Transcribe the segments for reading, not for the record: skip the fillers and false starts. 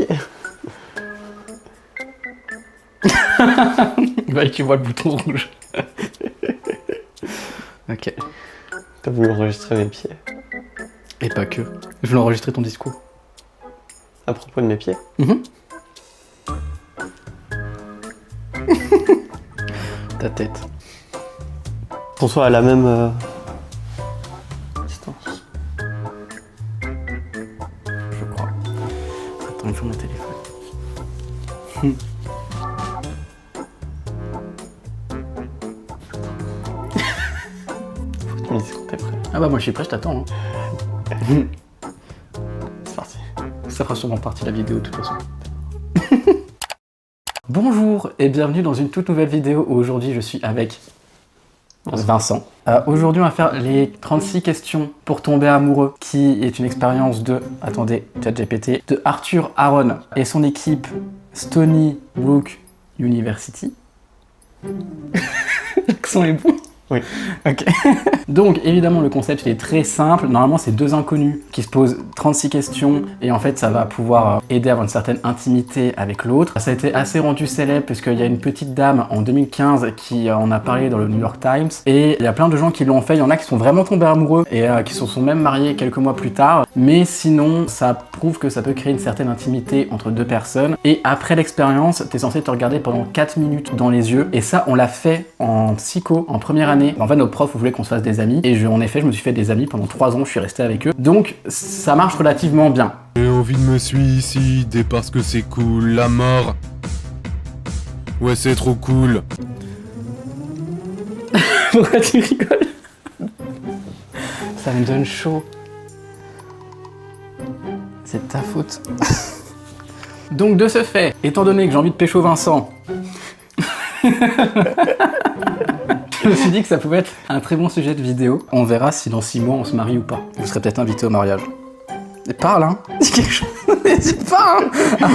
pied. Bah, tu vois le bouton rouge. Ok. T'as voulu enregistrer mes pieds. Et pas que. Je vais enregistrer ton discours. À propos de mes pieds. Ta tête. Qu'on soit à la même distance. Je crois. Attends, il faut mon téléphone. Faut que tu me dises quand t'es prêt. Ah bah moi je suis prêt, je t'attends. C'est parti. Ça fera sûrement partie de la vidéo de toute façon. Bonjour et bienvenue dans une toute nouvelle vidéo où aujourd'hui je suis avec Vincent. Aujourd'hui on va faire les 36 questions pour tomber amoureux qui est une expérience de, attendez, ChatGPT, de Arthur Aaron et son équipe Stony Brook University. L'accent est bon. Oui. Ok. Donc évidemment le concept il est très simple. Normalement c'est deux inconnus qui se posent 36 questions et en fait ça va pouvoir aider à avoir une certaine intimité avec l'autre. Ça a été assez rendu célèbre puisqu'il y a une petite dame en 2015 qui en a parlé dans le New York Times et il y a plein de gens qui l'ont fait. Il y en a qui sont vraiment tombés amoureux et qui se sont même mariés quelques mois plus tard. Mais sinon ça prouve que ça peut créer une certaine intimité entre deux personnes et après l'expérience t'es censé te regarder pendant 4 minutes dans les yeux et ça on l'a fait en psycho en première année. En fait, nos profs voulaient qu'on se fasse des amis et en effet, je me suis fait des amis pendant 3 ans, je suis resté avec eux. Donc, ça marche relativement bien. J'ai envie de me suicider parce que c'est cool, la mort. Ouais, c'est trop cool. Pourquoi tu rigoles? Ça me donne chaud. C'est de ta faute. Donc, de ce fait, étant donné que j'ai envie de pécho Vincent, je me suis dit que ça pouvait être un très bon sujet de vidéo. On verra si dans 6 mois on se marie ou pas. Je serais peut-être invité au mariage. Et parle, hein. Dis quelque chose. N'hésite pas, hein,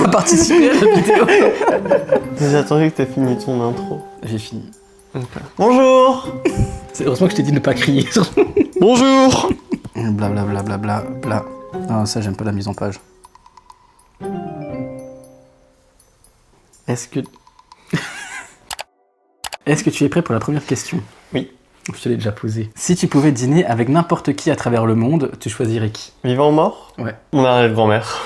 à participer à la vidéo. J'ai attendu que t'aies fini ton intro. J'ai fini. Okay. Bonjour. C'est heureusement que je t'ai dit de ne pas crier. Bonjour. Bla bla bla bla bla bla. Non, ça j'aime pas la mise en page. Est-ce que tu es prêt pour la première question? Oui. Je te l'ai déjà posée. Si tu pouvais dîner avec n'importe qui à travers le monde, tu choisirais qui? Vivant ou mort? Ouais. Mon arrière-grand-mère.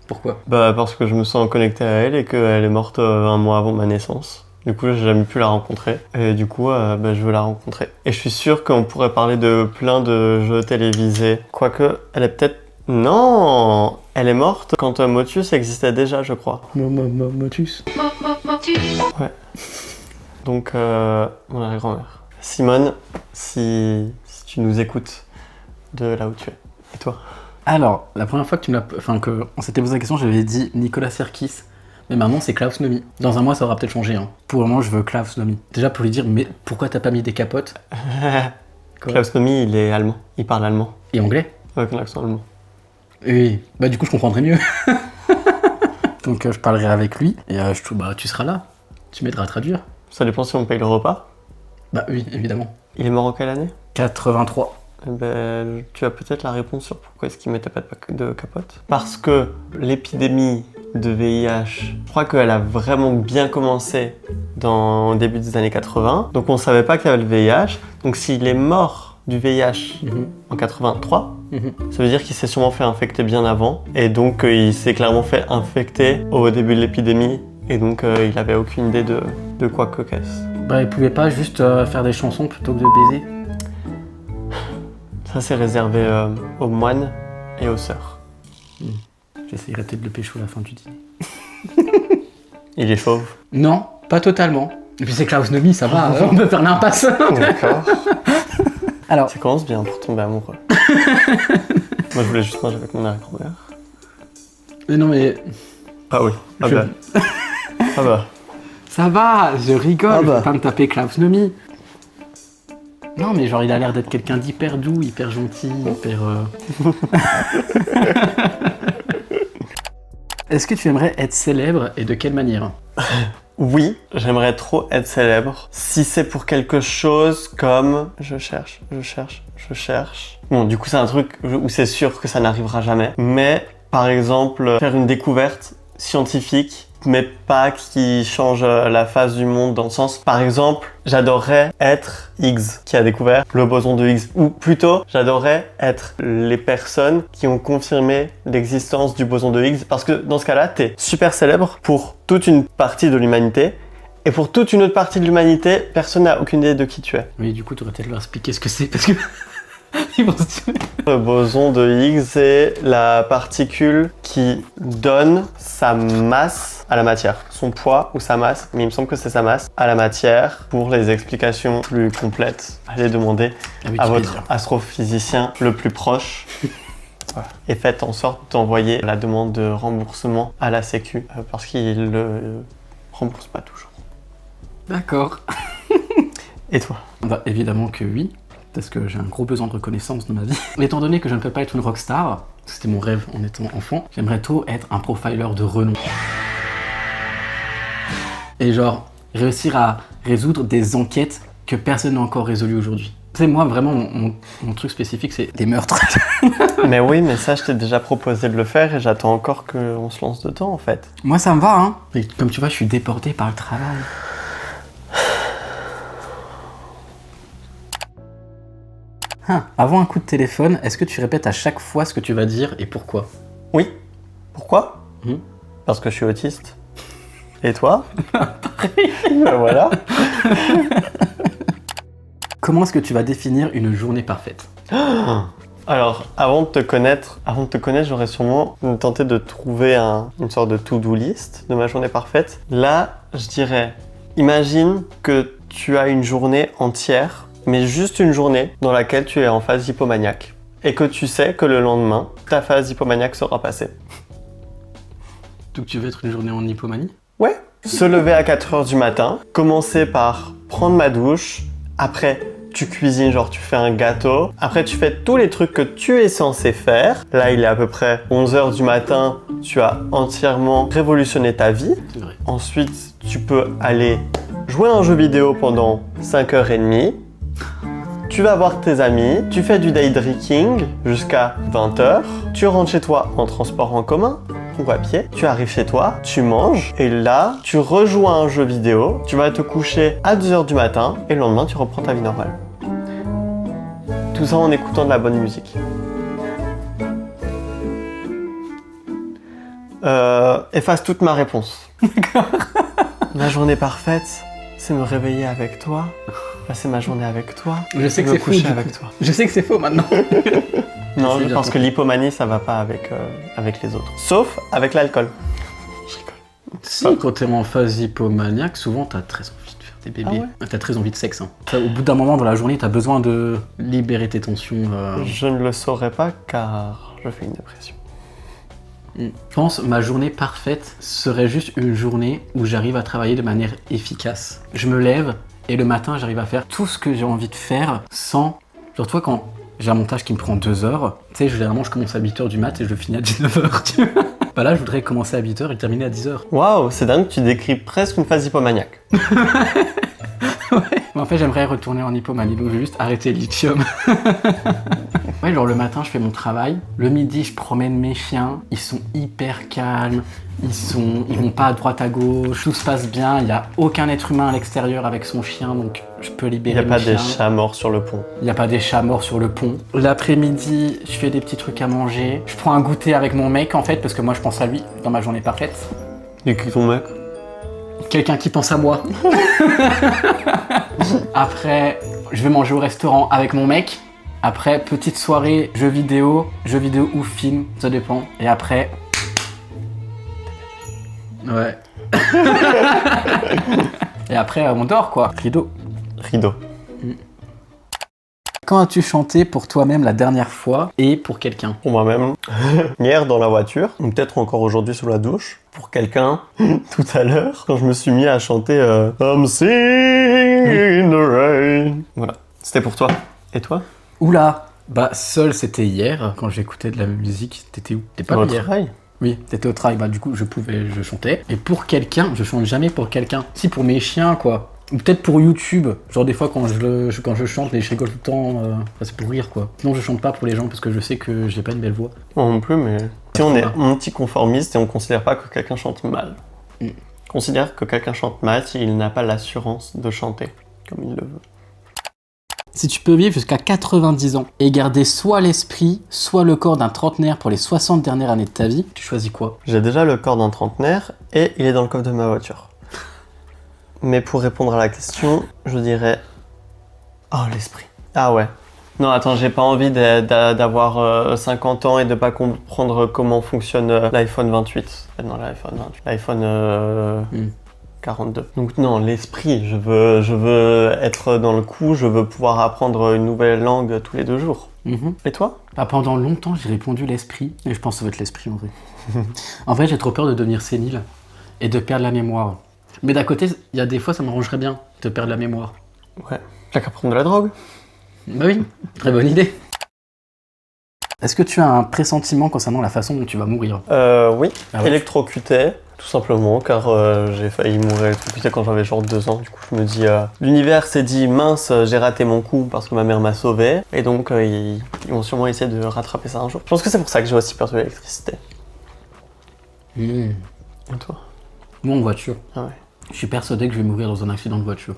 Pourquoi? Bah parce que je me sens connecté à elle et qu'elle est morte 1 mois avant ma naissance. Du coup, j'ai jamais pu la rencontrer. Et du coup, je veux la rencontrer. Et je suis sûr qu'on pourrait parler de plein de jeux télévisés. Quoique, elle est peut-être... Non! Elle est morte quand Motus existait déjà, je crois. Motus. Ouais. Donc, mon arrière-grand-mère. Simone, si tu nous écoutes de là où tu es. Et toi? Alors, la première fois que on s'était posé la question, j'avais dit Nicolas Sirkis. Mais maintenant, c'est Klaus Nomi. Dans 1 mois, ça aura peut-être changé. Hein. Pour le moment, je veux Klaus Nomi. Déjà pour lui dire, mais pourquoi t'as pas mis des capotes? Klaus Nomi, il est allemand. Il parle allemand. Et anglais? Avec un accent allemand. Oui. Bah du coup, je comprendrai mieux. Donc, je parlerai avec lui. Et tu seras là. Tu m'aideras à traduire. Ça dépend si on paye le repas. Bah oui, évidemment. Il est mort en quelle année? 83. Eh ben, tu as peut-être la réponse sur pourquoi est-ce qu'il mettait pas de capote. Parce que l'épidémie de VIH, je crois qu'elle a vraiment bien commencé au début des années 80. Donc on savait pas qu'il y avait le VIH. Donc s'il est mort du VIH en 83, ça veut dire qu'il s'est sûrement fait infecter bien avant. Et donc il s'est clairement fait infecter au début de l'épidémie. Et donc il avait aucune idée de quoi que qu'est-ce. Bah il pouvait pas juste faire des chansons plutôt que de baiser? Ça c'est réservé aux moines et aux sœurs. J'essayerai peut-être de le pécho à la fin du dîner. Il est fauve? Non, pas totalement. Et puis c'est Klaus Nomi, ça va, on peut faire l'impasse. D'accord. Alors, Ça commence bien pour tomber amoureux. Moi je voulais juste manger avec mon arrière-grand-mère. mais non mais... Ah oui. Ah Je- bah. Ah bah. Ça va, je rigole, Ah bah. faut pas me taper Klaus Nomi. Non mais genre il a l'air d'être quelqu'un d'hyper doux, hyper gentil, hyper... Est-ce que tu aimerais être célèbre et de quelle manière? Oui, j'aimerais trop être célèbre. Si c'est pour quelque chose comme... Je cherche. Bon, du coup, c'est un truc où c'est sûr que ça n'arrivera jamais. Mais, par exemple, faire une découverte scientifique, mais pas qui change la face du monde dans le sens. Par exemple, j'adorerais être Higgs qui a découvert le boson de Higgs. Ou plutôt, j'adorerais être les personnes qui ont confirmé l'existence du boson de Higgs. Parce que dans ce cas-là, t'es super célèbre pour toute une partie de l'humanité. Et pour toute une autre partie de l'humanité, personne n'a aucune idée de qui tu es. Oui, du coup, tu aurais peut-être leur expliquer ce que c'est parce que. Ils vont se tuer. Le boson de Higgs, c'est la particule qui donne sa masse à la matière. Son poids ou sa masse, mais il me semble que c'est sa masse, à la matière. Pour les explications plus complètes, allez demander à votre astrophysicien le plus proche. Voilà. Et faites en sorte d'envoyer la demande de remboursement à la Sécu, parce qu'il ne rembourse pas toujours. D'accord. Et toi? Bah, évidemment que oui. Parce que j'ai un gros besoin de reconnaissance dans ma vie. Mais étant donné que je ne peux pas être une rockstar, c'était mon rêve en étant enfant, j'aimerais tôt être un profiler de renom. Et genre, réussir à résoudre des enquêtes que personne n'a encore résolues aujourd'hui. Tu sais, moi, vraiment, mon truc spécifique, c'est des meurtres. Mais oui, mais ça, je t'ai déjà proposé de le faire et j'attends encore qu'on se lance dedans, en fait. Moi, ça me va, hein. Mais comme tu vois, je suis déporté par le travail. Avant un coup de téléphone, est-ce que tu répètes à chaque fois ce que tu vas dire et pourquoi? Oui. Pourquoi? Parce que je suis autiste. Et toi? Ben voilà. Comment est-ce que tu vas définir une journée parfaite? Alors, avant de te connaître, j'aurais sûrement tenté de trouver une sorte de to-do list de ma journée parfaite. Là, je dirais, imagine que tu as une journée entière, mais juste une journée dans laquelle tu es en phase hypomaniaque et que tu sais que le lendemain, ta phase hypomaniaque sera passée. Donc tu veux être une journée en hypomanie? Ouais. Se lever à 4h du matin, commencer par prendre ma douche, après tu cuisines, genre tu fais un gâteau, après tu fais tous les trucs que tu es censé faire. Là, il est à peu près 11h du matin, tu as entièrement révolutionné ta vie. C'est vrai. Ensuite, tu peux aller jouer à un jeu vidéo pendant 5h30. Tu vas voir tes amis, tu fais du day drinking jusqu'à 20h, tu rentres chez toi en transport en commun ou à pied, tu arrives chez toi, tu manges et là, tu rejoues à un jeu vidéo, tu vas te coucher à 2h du matin et le lendemain, tu reprends ta vie normale. Tout ça en écoutant de la bonne musique. Efface toute ma réponse. D'accord. Ma journée parfaite, c'est me réveiller avec toi, passer ma journée avec toi, je sais que me c'est faux, coucher avec toi. Je sais que c'est faux maintenant. Non, je pense que l'hypomanie, ça va pas avec les autres. Sauf avec l'alcool. Je rigole. Si, quand t'es en phase hypomaniaque, souvent t'as très envie de faire des bébés. Ah ouais. T'as très envie de sexe. Hein. Au bout d'un moment dans la journée, t'as besoin de libérer tes tensions. Je ne le saurais pas car je fais une dépression. Je pense ma journée parfaite serait juste une journée où j'arrive à travailler de manière efficace. Je me lève et le matin, j'arrive à faire tout ce que j'ai envie de faire sans... Genre, toi, quand j'ai un montage qui me prend 2 heures, tu sais, généralement, je commence à 8h du mat et je finis à 19h, tu vois. Bah là, je voudrais commencer à 8h et terminer à 10h. Waouh, c'est dingue, tu décris presque une phase hypomaniaque. Ouais. Mais en fait, j'aimerais retourner en hypomanie, donc je vais juste arrêter le lithium. Ouais, genre le matin, je fais mon travail. Le midi, je promène mes chiens. Ils sont hyper calmes. Ils vont pas à droite à gauche. Tout se passe bien. Il n'y a aucun être humain à l'extérieur avec son chien, donc je peux libérer mes chiens. Il n'y a pas des chats morts sur le pont. Il n'y a pas des chats morts sur le pont. L'après-midi, je fais des petits trucs à manger. Je prends un goûter avec mon mec, en fait, parce que moi, je pense à lui dans ma journée parfaite. Et qui ton mec? Quelqu'un qui pense à moi. Après, je vais manger au restaurant avec mon mec. Après, petite soirée, jeux vidéo ou film, ça dépend. Et après... Ouais. Et après, on dort, quoi. Rideau. Rideau. Quand as-tu chanté pour toi-même la dernière fois et pour quelqu'un? Pour moi-même, hier dans la voiture, ou peut-être encore aujourd'hui sous la douche. Pour quelqu'un, tout à l'heure, quand je me suis mis à chanter I'm singing in the rain. Voilà, c'était pour toi. Et toi? Oula! Bah, seul, c'était hier, quand j'écoutais de la musique. T'étais où? T'es pas Au hier? travail. Oui, t'étais au travail, bah du coup, je chantais. Et pour quelqu'un, je chante jamais pour quelqu'un. Si, pour mes chiens, quoi. Ou peut-être pour YouTube. Genre des fois, quand je chante, je rigole tout le temps. C'est pour rire, quoi. Sinon, je chante pas pour les gens, parce que je sais que j'ai pas une belle voix. Moi non plus, mais Si on est anticonformiste et on considère pas que quelqu'un chante mal. Mm. On considère que quelqu'un chante mal s'il n'a pas l'assurance de chanter comme il le veut. Si tu peux vivre jusqu'à 90 ans et garder soit l'esprit, soit le corps d'un trentenaire pour les 60 dernières années de ta vie, tu choisis quoi? J'ai déjà le corps d'un trentenaire et il est dans le coffre de ma voiture. Mais pour répondre à la question, je dirais... Oh, l'esprit. Ah ouais. Non, attends, j'ai pas envie d'avoir 50 ans et de pas comprendre comment fonctionne l'iPhone 28. Non, l'iPhone 28. L'iPhone 42. Donc non, l'esprit. Je veux être dans le coup, je veux pouvoir apprendre une nouvelle langue tous les 2 jours. Et toi? Pendant longtemps, j'ai répondu l'esprit, et je pense que ça va être l'esprit en vrai. En vrai, j'ai trop peur de devenir sénile et de perdre la mémoire. Mais d'un côté, il y a des fois, ça m'arrangerait bien de perdre la mémoire. Ouais. T'as qu'à prendre de la drogue? Bah oui, très bonne idée. Est-ce que tu as un pressentiment concernant la façon dont tu vas mourir? Oui. Ah ouais. Électrocuté, tout simplement, car j'ai failli mourir électrocuté quand j'avais genre 2 ans. Du coup, je me dis, l'univers s'est dit, mince, j'ai raté mon coup parce que ma mère m'a sauvé. Et donc, ils vont sûrement essayer de rattraper ça un jour. Je pense que c'est pour ça que j'ai aussi peur de l'électricité. Et toi? Moi, en voiture. Ah ouais. Je suis persuadé que je vais mourir dans un accident de voiture.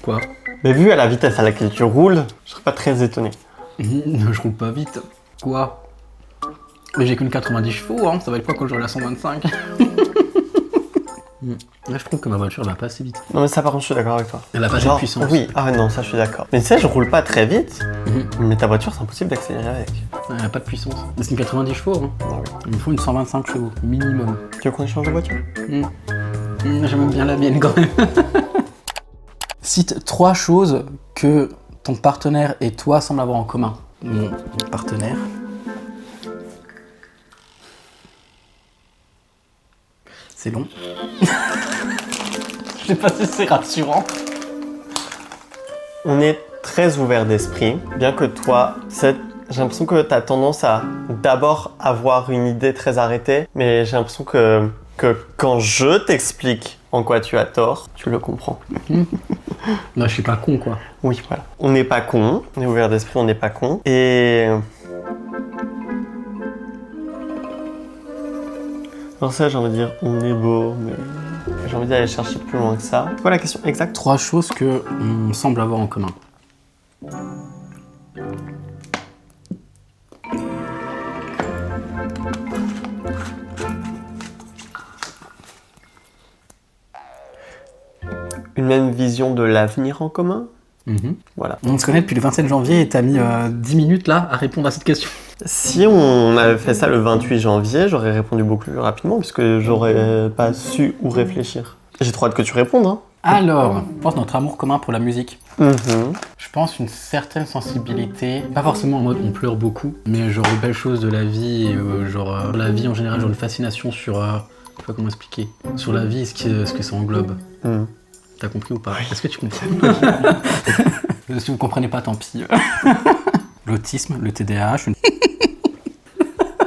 Quoi? Mais vu à la vitesse à laquelle tu roules, je serais pas très étonné. Je roule pas vite. Quoi? Mais j'ai qu'une 90 chevaux, hein. Ça va être quoi quand j'aurai la 125? Là, je trouve que ma voiture va pas assez vite. Non mais ça par contre je suis d'accord avec toi. Elle a pas assez de puissance. Oui, ah non ça je suis d'accord. Mais tu sais je roule pas très vite, mais ta voiture c'est impossible d'accélérer avec. Elle a pas de puissance. Mais c'est une 90 chevaux, hein. Ah oui. Il me faut une 125 chevaux, minimum. Tu veux qu'on échange de voiture? J'aime bien la mienne quand même. Cite 3 choses que ton partenaire et toi semblent avoir en commun. Mon partenaire. C'est long. Je sais pas si c'est rassurant. On est très ouvert d'esprit, bien que toi, j'ai l'impression que tu as tendance à d'abord avoir une idée très arrêtée, mais j'ai l'impression que quand je t'explique en quoi tu as tort, tu le comprends. Bah, je suis pas con, quoi. Oui, voilà. On n'est pas con, on est ouvert d'esprit, on n'est pas con. Et... Alors ça, j'ai envie de dire, on est beau, mais j'ai envie d'aller chercher plus loin que ça. C'est quoi la question exacte? 3 choses que on semble avoir en commun. Une même vision de l'avenir en commun? Voilà. On se connaît depuis le 27 janvier et t'as mis 10 minutes là à répondre à cette question. Si on avait fait ça le 28 janvier, j'aurais répondu beaucoup plus rapidement puisque j'aurais pas su où réfléchir. J'ai trop hâte que tu répondes, hein. Alors, je pense notre amour commun pour la musique. Mhm. Je pense une certaine sensibilité, pas forcément en mode on pleure beaucoup, mais genre aux belles choses de la vie, et, genre la vie en général, genre une fascination sur, je sais pas comment expliquer, sur la vie, ce que ça englobe. Mhm. T'as compris ou pas? Est-ce que tu comprends? Si vous comprenez pas, tant pis. L'autisme, le TDAH,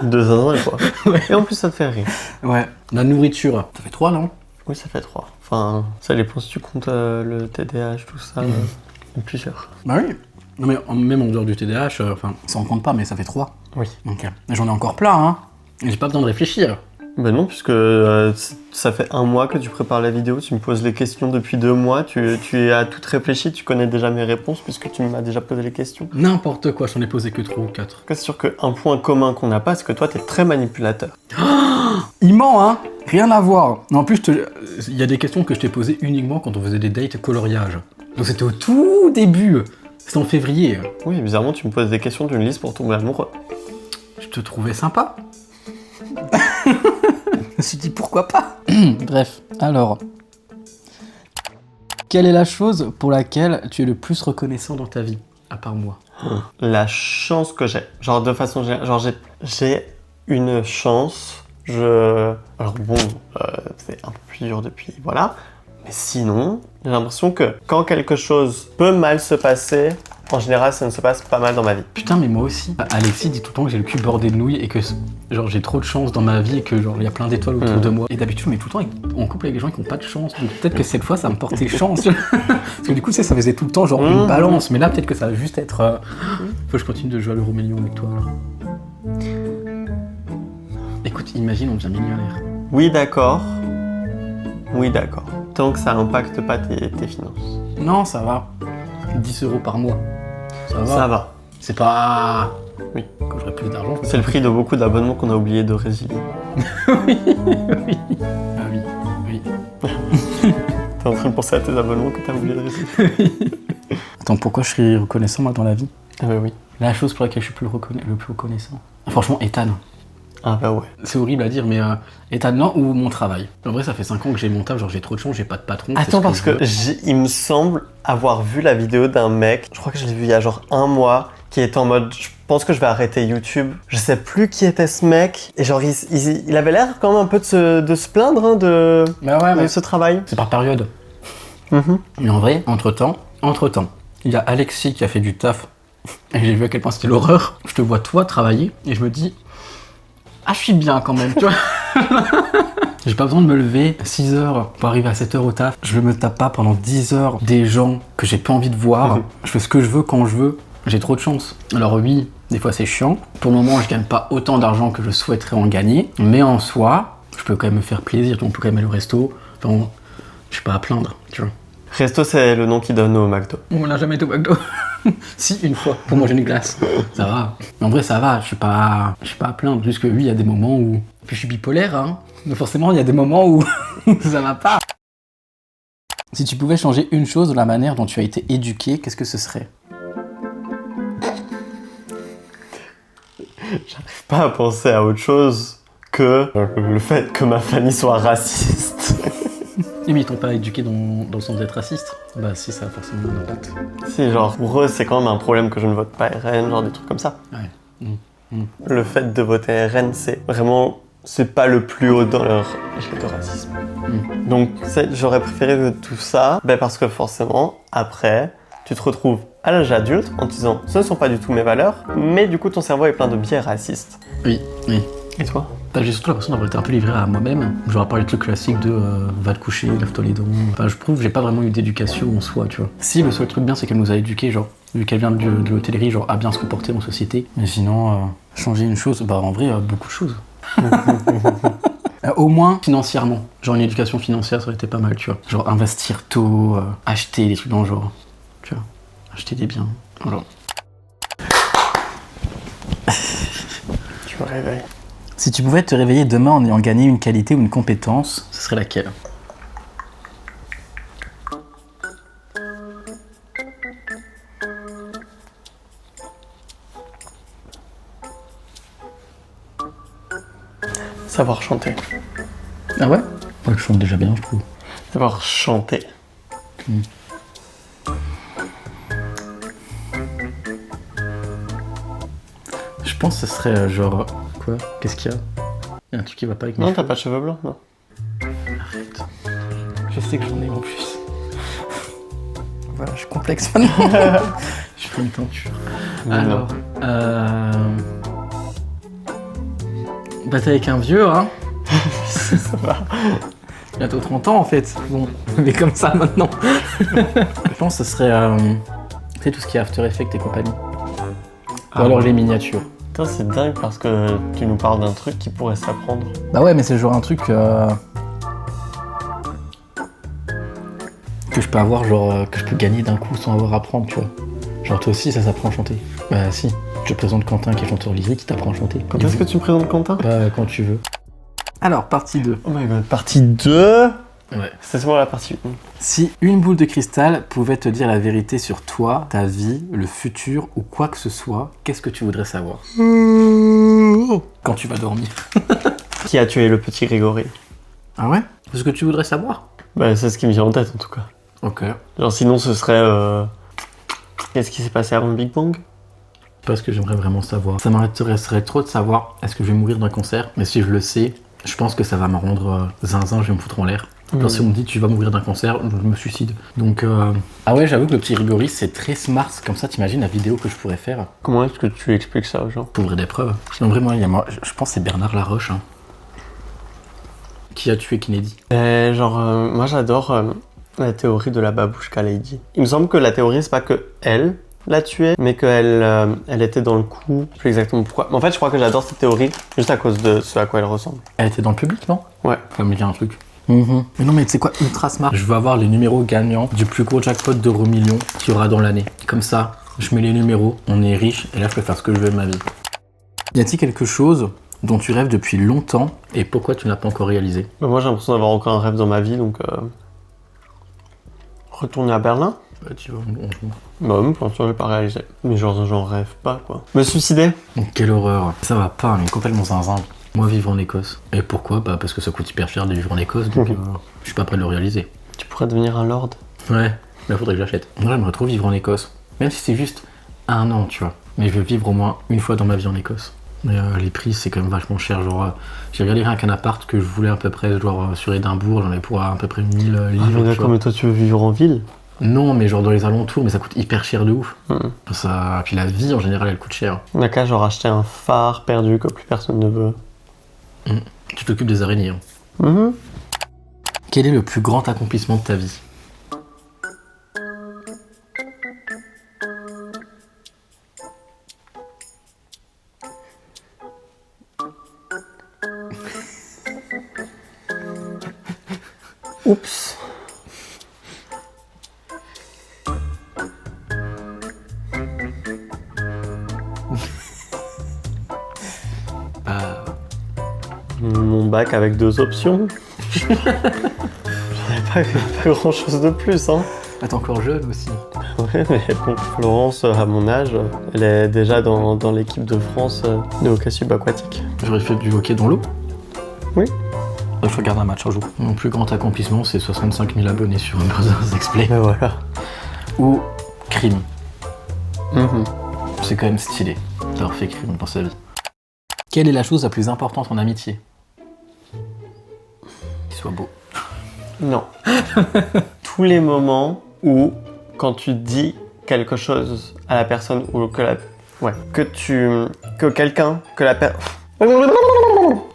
De zinzin, quoi. Ouais. Et en plus, ça te fait rire. Ouais. La nourriture, ça fait 3, non? Oui, ça fait 3. Enfin, ça dépend si tu comptes le TDAH, tout ça. Plusieurs. Bah oui. Non mais même en dehors du TDAH, enfin, ça en compte pas, mais ça fait 3. Oui. Ok. Mais j'en ai encore plein, hein. Et j'ai pas besoin de réfléchir. Ben non, puisque ça fait 1 mois que tu prépares la vidéo, tu me poses les questions depuis 2 mois, tu as tout réfléchi, tu connais déjà mes réponses puisque tu m'as déjà posé les questions. N'importe quoi, j'en ai posé que 3 ou 4. C'est sûr qu'un point commun qu'on n'a pas, c'est que toi, t'es très manipulateur. Il ment, hein. Rien à voir. En plus, il y a des questions que je t'ai posées uniquement quand on faisait des dates coloriage. Donc c'était au tout début. C'était en février. Oui, bizarrement, tu me poses des questions d'une liste pour tomber amoureux. Je te trouvais sympa. Je me suis dit pourquoi pas. Bref, alors. Quelle est la chose pour laquelle tu es le plus reconnaissant dans ta vie, à part moi? La chance que j'ai. Genre, de façon générale, genre, j'ai une chance. Alors bon, c'est un peu plus dur depuis, voilà. Mais sinon, j'ai l'impression que quand quelque chose peut mal se passer, en général, ça ne se passe pas mal dans ma vie. Putain, mais moi aussi. Alexis dit tout le temps que j'ai le cul bordé de nouilles et que genre j'ai trop de chance dans ma vie et que genre il y a plein d'étoiles autour de moi. Et d'habitude, on est tout le temps en couple avec des gens qui n'ont pas de chance. Donc peut-être que cette fois, ça me portait chance. Parce que du coup, tu sais, ça faisait tout le temps genre une balance. Mais là, peut-être que ça va juste être. Faut que je continue de jouer à l'euro million avec toi. Là. Écoute, imagine, on devient millionnaire. Oui, d'accord. Oui, d'accord. Tant que ça impacte pas tes finances. Non, ça va. 10 € par mois. Ça va. Ça va. C'est pas... Oui. Quand j'aurai plus d'argent, je C'est le prix de beaucoup d'abonnements qu'on a oublié de résilier. oui. Ah oui, oui. T'es en train de penser à tes abonnements que t'as oublié de résilier. Attends, pourquoi je suis reconnaissant, moi, dans la vie? Ah bah oui. La chose pour laquelle je suis le plus reconnaissant. Franchement, Ethan. Ah bah ouais. C'est horrible à dire, mais Ethan, non, ou mon travail. En vrai, ça fait 5 ans que j'ai mon taf, genre j'ai trop de chance, j'ai pas de patron. Attends, parce que il me semble avoir vu la vidéo d'un mec, je crois que je l'ai vu il y a genre 1 mois, qui est en mode, je pense que je vais arrêter YouTube. Je sais plus qui était ce mec, et genre il avait l'air quand même un peu de se plaindre hein, de ce travail. C'est par période. Mm-hmm. Mais en vrai, entre-temps, il y a Alexis qui a fait du taf, et j'ai vu à quel point c'était l'horreur. Je te vois toi travailler, et je me dis, ah je suis bien quand même, tu vois. J'ai pas besoin de me lever à 6 h pour arriver à 7 h au taf. Je me tape pas pendant 10 heures des gens que j'ai pas envie de voir. Je fais ce que je veux quand je veux. J'ai trop de chance. Alors oui, des fois c'est chiant. Pour le moment, je gagne pas autant d'argent que je souhaiterais en gagner. Mais en soi, je peux quand même me faire plaisir. On peut quand même aller au resto. Enfin, je suis pas à plaindre, tu vois. Resto, c'est le nom qu'ils donnent au McDo. On n'a jamais été au McDo. Si, une fois, pour manger une glace. Ça va. Mais en vrai, ça va. Je suis pas à plaindre. Juste que oui, il y a des moments où... Puis je suis bipolaire, hein. Donc forcément, il y a des moments où ça va pas. Si tu pouvais changer une chose de la manière dont tu as été éduqué, qu'est-ce que ce serait? J'arrive pas à penser à autre chose que le fait que ma famille soit raciste. Et mais ils t'ont pas éduqué dans le sens d'être raciste? Bah si, ça a forcément un impact. C'est genre, pour eux, c'est quand même un problème que je ne vote pas RN, genre des trucs comme ça. Ouais. Le fait de voter RN, c'est vraiment... C'est pas le plus haut dans leur échelle de racisme. Donc j'aurais préféré tout ça, parce que forcément, après, tu te retrouves à l'âge adulte en te disant « ce ne sont pas du tout mes valeurs », mais du coup ton cerveau est plein de biais racistes. Oui. Et toi? J'ai surtout l'impression d'avoir été un peu livré à moi-même. Genre à part les trucs classiques de va te coucher, lave-toi les dents. Enfin, je trouve que j'ai pas vraiment eu d'éducation en soi, tu vois. Si, le seul truc bien, c'est qu'elle nous a éduqués, genre, vu qu'elle vient de l'hôtellerie, genre, à bien se comporter en société. Mais sinon, changer une chose, en vrai, beaucoup de choses. Au moins financièrement. Genre une éducation financière, ça aurait été pas mal, tu vois. Genre investir tôt, acheter des trucs dans le genre. Tu vois, acheter des biens. Voilà. Je me réveille. Si tu pouvais te réveiller demain en ayant gagné une qualité ou une compétence, ce serait laquelle? Savoir chanter. Ah ouais? Ouais, je chante déjà bien, je trouve. Savoir chanter. Je pense que ce serait genre... Quoi? Qu'est-ce qu'il y a? Il y a un truc qui va pas avec mes Non, cheveux. t'as pas de cheveux blancs, non? Arrête. Je sais que j'en ai en plus. Voilà, je suis complexe maintenant. Je ferai une teinture. Alors, bah t'es avec un vieux, hein? Ça va. Bientôt 30 ans en fait. Bon, mais comme ça maintenant. Je pense que ce serait tu sais, tout ce qui est After Effects et compagnie. Ou alors les miniatures. Putain, c'est dingue parce que tu nous parles d'un truc qui pourrait s'apprendre. Bah ouais, mais c'est genre un truc que je peux avoir, genre que je peux gagner d'un coup sans avoir à apprendre, tu vois. Genre toi aussi, ça s'apprend à chanter. Bah si. Je te présente Quentin qui est chanteur lyrique qui t'apprend à chanter. Quand est-ce que tu me présentes Quentin? Bah quand tu veux. Alors, partie 2. Oh my god, partie 2? Ouais. C'est moi la partie 1. Si une boule de cristal pouvait te dire la vérité sur toi, ta vie, le futur ou quoi que ce soit, qu'est-ce que tu voudrais savoir? Quand tu vas dormir. Qui a tué le petit Grégory? Ah ouais? C'est ce que tu voudrais savoir? Bah, c'est ce qui me vient en tête en tout cas. Ok. Genre, sinon, ce serait. Qu'est-ce qui s'est passé avant le Big Bang? Parce que j'aimerais vraiment savoir. Ça m'intéresserait trop de savoir est-ce que je vais mourir d'un cancer, mais si je le sais, je pense que ça va me rendre zinzin, je vais me foutre en l'air. Genre si on me dit tu vas mourir d'un cancer, je me suicide. Donc ah ouais, j'avoue que le petit Grégory c'est très smart, comme ça t'imagines la vidéo que je pourrais faire. Comment est-ce que tu expliques ça aux gens? Pour ouvrir des preuves. Non vraiment, je pense que c'est Bernard Laroche. Hein. Qui a tué Kennedy? Moi j'adore la théorie de la babouchka lady. Il me semble que la théorie c'est pas que elle la tuer, mais qu'elle elle était dans le coup. Je sais plus exactement pourquoi. Mais en fait, je crois que j'adore cette théorie juste à cause de ce à quoi elle ressemble. Elle était dans le public, non? Ouais. Ça me dit un truc. Mais non, mais tu sais quoi, ultra smart. Je veux avoir les numéros gagnants du plus gros jackpot d'euros millions qu'il y aura dans l'année. Comme ça, je mets les numéros, on est riche, et là je peux faire ce que je veux de ma vie. Y a-t-il quelque chose dont tu rêves depuis longtemps et pourquoi tu n'as pas encore réalisé? Bah, moi, j'ai l'impression d'avoir encore un rêve dans ma vie, donc retourner à Berlin. Bah, tu vois, Bah, même pour l'instant, je l'ai pas réalisé. Mais genre, j'en rêve pas, quoi. Me suicider. Quelle horreur. Ça va pas, mais complètement zinzin. Moi, vivre en Écosse. Et pourquoi? Bah, parce que ça coûte hyper cher de vivre en Écosse, donc je suis pas prêt de le réaliser. Tu pourrais devenir un lord. Ouais, mais faudrait que j'achète. Moi, j'aimerais trop vivre en Écosse. Même si c'est juste 1 an, tu vois. Mais je veux vivre au moins une fois dans ma vie en Écosse. Mais les prix, c'est quand même vachement cher. Genre, j'ai regardé rien qu'un appart que je voulais à peu près, genre sur Édimbourg, j'en avais pour à peu près 1000 livres. Mais d'accord, mais toi, tu veux vivre en ville? Non, mais genre dans les alentours, mais ça coûte hyper cher de ouf. Ça... Puis la vie, en général, elle coûte cher. On a qu'à genre acheter un phare perdu que plus personne ne veut. Tu t'occupes des araignées. Quel est le plus grand accomplissement de ta vie? Oups. Mon bac avec 2 options. J'en ai pas grand chose de plus, hein. Ah, t'es encore jeune aussi. Ouais, mais bon, Florence, à mon âge, elle est déjà dans l'équipe de France de hockey subaquatique. J'aurais fait du hockey dans l'eau. Oui. Je regarde un match un jour. Mon plus grand accomplissement, c'est 65 000 abonnés sur Brothers Explain. Mais voilà. Ou Crime. C'est quand même stylé d'avoir fait Crime dans sa vie. Quelle est la chose la plus importante en amitié? Qu'il soit beau. Non. Tous les moments où, quand tu dis quelque chose à la personne ou que la... Ouais. Que quelqu'un... Que la personne...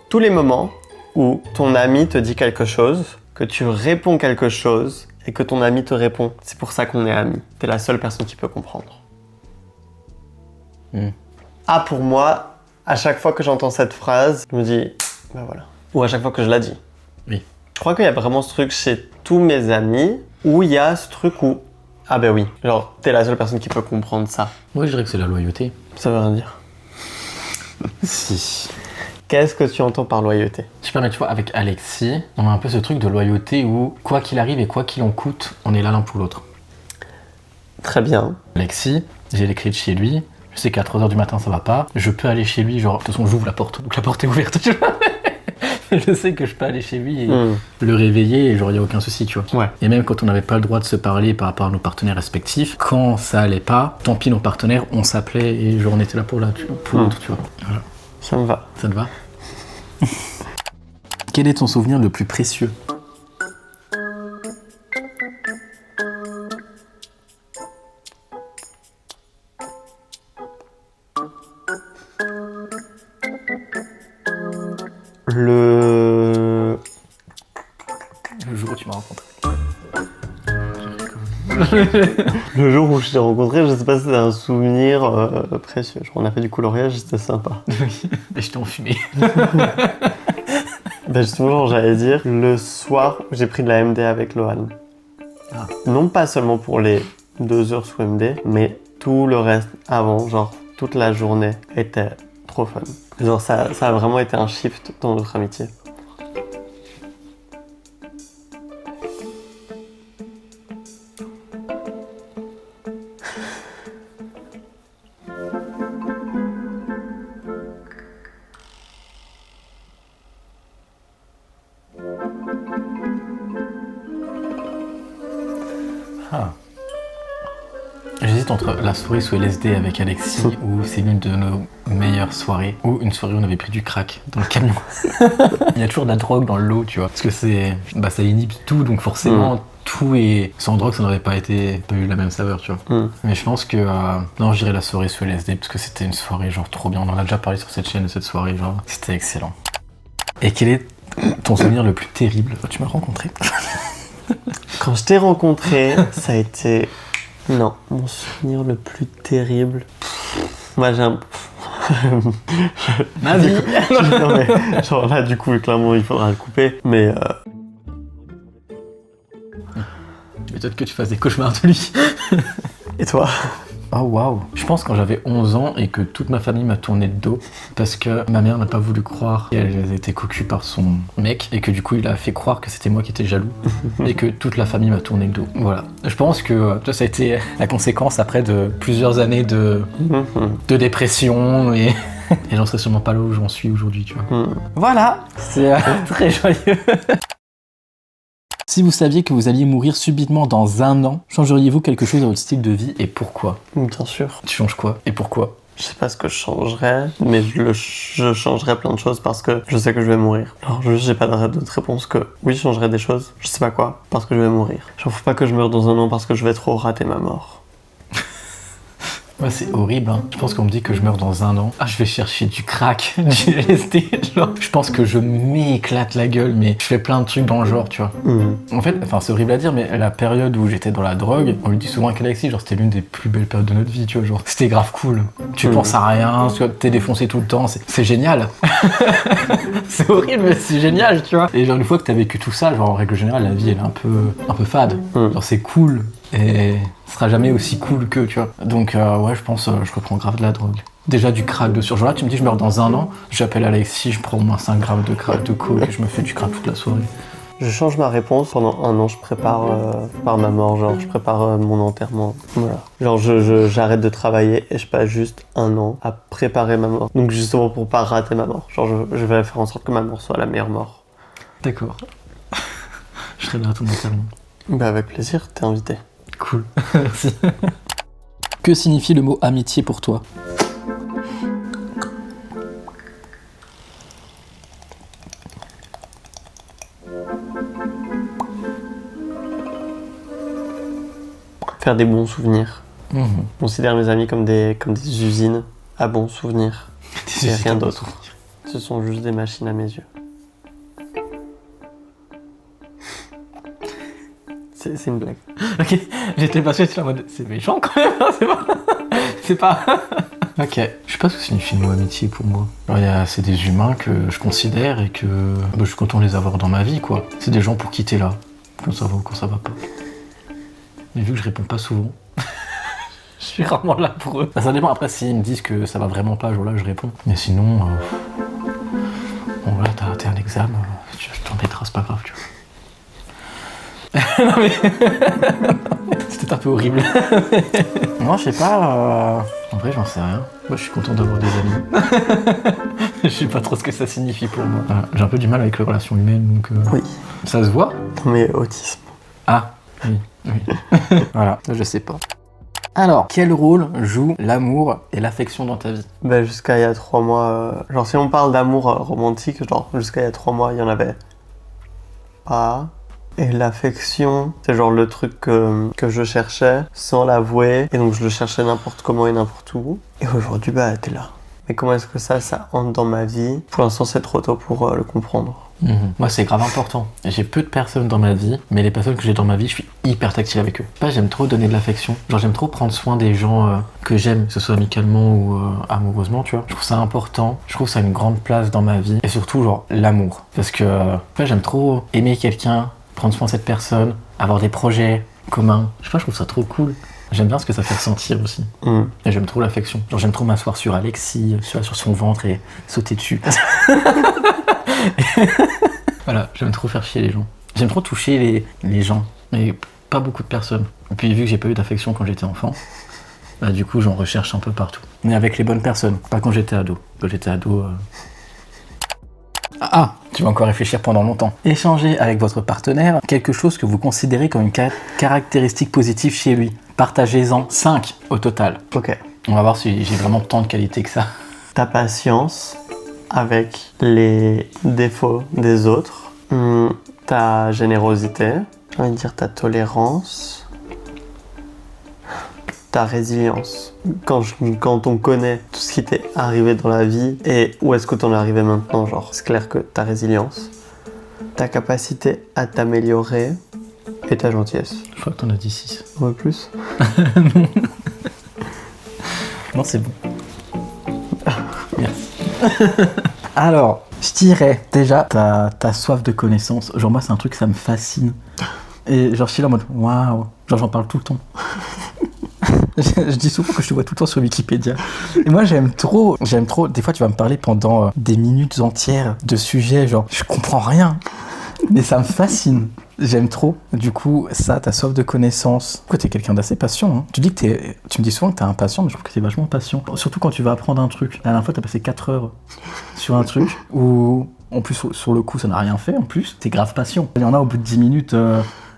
Tous les moments où ton ami te dit quelque chose, que tu réponds quelque chose et que ton ami te répond. C'est pour ça qu'on est amis. T'es la seule personne qui peut comprendre. Ah, pour moi, à chaque fois que j'entends cette phrase, je me dis, bah voilà. Ou à chaque fois que je la dis. Oui. Je crois qu'il y a vraiment ce truc chez tous mes amis où il y a ce truc où, ah ben oui, genre t'es la seule personne qui peut comprendre ça. Moi, je dirais que c'est la loyauté. Ça veut rien dire. Si. Qu'est-ce que tu entends par loyauté? Je sais pas, mais tu vois, avec Alexis, on a un peu ce truc de loyauté où, quoi qu'il arrive et quoi qu'il en coûte, on est là l'un pour l'autre. Très bien. Alexis, j'ai les clés de chez lui. Je sais qu'à 3h du matin ça va pas, je peux aller chez lui, genre, de toute façon j'ouvre la porte, donc la porte est ouverte, tu vois. Je sais que je peux aller chez lui et le réveiller et genre y a aucun souci, tu vois. Ouais. Et même quand on n'avait pas le droit de se parler par rapport à nos partenaires respectifs, quand ça allait pas, tant pis nos partenaires, on s'appelait et genre on était là pour l'autre, tu vois. Voilà. Ça me va. Ça te va? Quel est ton souvenir le plus précieux? Le jour où tu m'as rencontré. Le jour où je t'ai rencontré, je sais pas si c'était un souvenir précieux. On a fait du coloriage, c'était sympa. Oui, et je t'ai enfumé. Ben justement, genre, j'allais dire, le soir où j'ai pris de la MD avec Lohan. Ah. Non pas seulement pour les 2 heures sous MD, mais tout le reste avant, genre toute la journée était trop fun. Genre ça a vraiment été un shift dans notre amitié. Ah. J'hésite entre la soirée sous LSD avec Alexis, où c'est l'une de nos meilleures soirées, ou une soirée où on avait pris du crack dans le camion. Il y a toujours de la drogue dans l'eau, tu vois. Parce que c'est, bah, ça inhibe tout, donc forcément, tout est... Sans drogue, ça n'aurait pas eu la même saveur, tu vois. Mais je pense que... non, je dirais la soirée sous LSD, parce que c'était une soirée genre trop bien. On en a déjà parlé sur cette chaîne de cette soirée, genre. C'était excellent. Et quel est ton souvenir le plus terrible? Tu m'as rencontré. Quand je t'ai rencontré, ça a été Non, mon souvenir le plus terrible. Moi j'ai un. Ma vie. Non mais genre là du coup clairement il faudra le couper. Mais Peut-être que tu fasses des cauchemars de lui. et toi? Oh waouh. Je pense quand j'avais 11 ans et que toute ma famille m'a tourné le dos parce que ma mère n'a pas voulu croire qu'elle était cocu par son mec et que du coup il a fait croire que c'était moi qui étais jaloux et que toute la famille m'a tourné le dos. Voilà. Je pense que ça a été la conséquence après de plusieurs années de dépression et j'en serais sûrement pas là où j'en suis aujourd'hui, tu vois. Voilà. C'est très joyeux. Si vous saviez que vous alliez mourir subitement dans 1 an, changeriez-vous quelque chose à votre style de vie et pourquoi? Bien sûr. Tu changes quoi et pourquoi? Je sais pas ce que je changerais, mais je changerais plein de choses parce que je sais que je vais mourir. Alors juste j'ai pas d'autre réponse que oui je changerais des choses, je sais pas quoi, parce que je vais mourir. Genre faut pas que je meure dans 1 an parce que je vais trop rater ma mort. Ouais, c'est horrible, hein. Je pense qu'on me dit que je meurs dans 1 an. Ah, je vais chercher du crack, du LSD, genre. Je pense que je m'éclate la gueule, mais je fais plein de trucs dans le genre, tu vois. En fait, c'est horrible à dire, mais la période où j'étais dans la drogue, on lui dit souvent avec Alexis, genre, c'était l'une des plus belles périodes de notre vie, tu vois, genre. C'était grave cool. Tu penses à rien, t'es défoncé tout le temps, c'est génial. C'est horrible, mais c'est génial, tu vois. Et genre, une fois que t'as vécu tout ça, genre, en règle générale, la vie, elle est un peu fade. Genre, c'est cool. Et ce sera jamais aussi cool que, tu vois. Donc, ouais, je pense, je reprends grave de la drogue. Déjà du crack de genre là, tu me dis, je meurs dans 1 an, j'appelle Alexis, je prends au moins 5 grammes de crack de coke et je me fais du crack toute la soirée. Je change ma réponse, pendant 1 an je prépare ma mort, genre je prépare mon enterrement, voilà. Genre j'arrête de travailler et je passe juste 1 an à préparer ma mort. Donc justement pour pas rater ma mort, genre je vais faire en sorte que ma mort soit la meilleure mort. D'accord. Je serai là à ton enterrement. Bah avec plaisir, t'es invité. Cool, merci. Que signifie le mot amitié pour toi? Faire des bons souvenirs. Considère mes amis comme des usines à bons souvenirs. Et rien d'autre. Ce sont juste des machines à mes yeux. C'est une blague. Ok, j'étais pas sûr, j'étais en mode, c'est méchant quand même, hein, c'est pas... Ok, je sais pas ce que signifie le mot amitié pour moi. C'est des humains que je considère et que je suis content de les avoir dans ma vie, quoi. C'est des gens pour qui t'es là, quand ça va ou quand ça va pas. Mais vu que je réponds pas souvent, je suis rarement là pour eux. Ça dépend, après s'ils me disent que ça va vraiment pas, genre là je réponds. Mais sinon, bon voilà, t'es un examen, tu t'embêteras, c'est pas grave, tu vois. Non mais... C'était un peu horrible. Moi, je sais pas... En vrai, j'en sais rien. Moi, je suis content d'avoir des amis. Je sais pas trop ce que ça signifie pour moi. J'ai un peu du mal avec les relations humaines, donc... Oui. Ça se voit? Non mais autisme. Ah, oui. Voilà, je sais pas. Alors, quel rôle joue l'amour et l'affection dans ta vie? Bah jusqu'à il y a 3 mois... Genre si on parle d'amour romantique, genre jusqu'à il y a 3 mois, il y en avait pas... Et l'affection, c'est genre le truc que je cherchais sans l'avouer. Et donc je le cherchais n'importe comment et n'importe où. Et aujourd'hui, bah t'es là. Mais comment est-ce que ça entre dans ma vie? Pour l'instant, c'est trop tôt pour le comprendre. Moi, c'est grave important. J'ai peu de personnes dans ma vie, mais les personnes que j'ai dans ma vie, je suis hyper tactile avec eux. J'aime trop donner de l'affection. Genre, j'aime trop prendre soin des gens que j'aime, que ce soit amicalement ou amoureusement, tu vois. Je trouve ça important. Je trouve que ça a une grande place dans ma vie. Et surtout, genre, l'amour. Parce que j'aime trop aimer quelqu'un, prendre soin de cette personne, avoir des projets communs. Je sais pas, je trouve ça trop cool. J'aime bien ce que ça fait ressentir aussi. Et j'aime trop l'affection. Genre j'aime trop m'asseoir sur Alexis, sur son ventre et sauter dessus. Voilà, j'aime trop faire chier les gens. J'aime trop toucher les gens, mais pas beaucoup de personnes. Et puis vu que j'ai pas eu d'affection quand j'étais enfant, bah du coup j'en recherche un peu partout. Mais avec les bonnes personnes, pas quand j'étais ado. Quand j'étais ado... Ah, tu vas encore réfléchir pendant longtemps. Échanger avec votre partenaire quelque chose que vous considérez comme une caractéristique positive chez lui. Partagez-en 5 au total. Ok. On va voir si j'ai vraiment tant de qualités que ça. Ta patience avec les défauts des autres. Ta générosité. J'ai envie de dire ta tolérance. Ta résilience. Quand on connaît tout ce qui t'est arrivé dans la vie et où est-ce que t'en es arrivé maintenant, genre, c'est clair que ta résilience, ta capacité à t'améliorer, Et ta gentillesse. Je crois que t'en as dit 6. Ouais, plus. Non, c'est bon. Merci. Alors, je dirais, déjà, ta soif de connaissance. Genre, moi, c'est un truc, ça me fascine. Et genre, je suis là en mode, waouh. Genre, j'en parle tout le temps. Je dis souvent que je te vois tout le temps sur Wikipédia. Et moi, j'aime trop. Des fois, tu vas me parler pendant des minutes entières de sujets, genre, je comprends rien. Mais ça me fascine. J'aime trop. Du coup, ça, ta soif de connaissance. Pourquoi t'es quelqu'un d'assez patient, hein. Tu me dis souvent que t'es impatient, mais je trouve que t'es vachement patient. Surtout quand tu vas apprendre un truc. La dernière fois, t'as passé 4 heures sur un truc où, en plus, sur le coup, ça n'a rien fait. En plus, t'es grave patient. Il y en a au bout de 10 minutes.